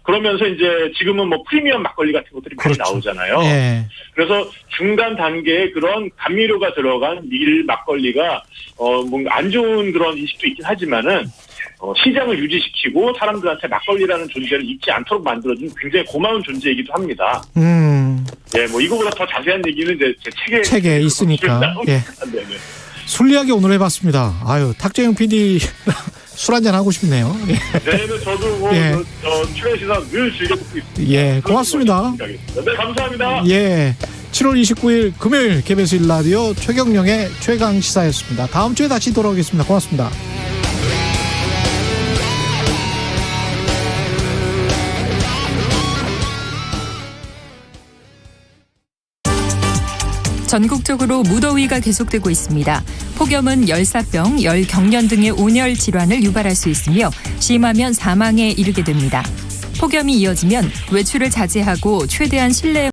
그러면서 이제 지금은 뭐 프리미엄 막걸리 같은 것들이 많이 나오잖아요. 예. 그래서 중간 단계에 그런 감미료가 들어간 밀 막걸리가 뭔가 안 좋은 그런 인식도 있긴 하지만은 시장을 유지시키고 사람들한테 막걸리라는 존재를 잊지 않도록 만들어준 굉장히 고마운 존재이기도 합니다. 예, 뭐 이거보다 더 자세한 얘기는 이제 제 책에 있으니까. 예. 술 이야기 오늘 해봤습니다. 아유, 탁재영 PD 술 한잔 하고 싶네요. 예. 네, 저도 뭐 출연 시간 늘 즐겨 듣고 있습니다. 예, 고맙습니다. 네, 감사합니다. 예. 7월 29일 금요일 KBS 1라디오 최경영의 최강시사였습니다. 다음 주에 다시 돌아오겠습니다. 고맙습니다. 전국적으로 무더위가 계속되고 있습니다. 폭염은 열사병, 열경련 등의 온열 질환을 유발할 수 있으며 심하면 사망에 이르게 됩니다. 폭염이 이어지면 외출을 자제하고 최대한 실내에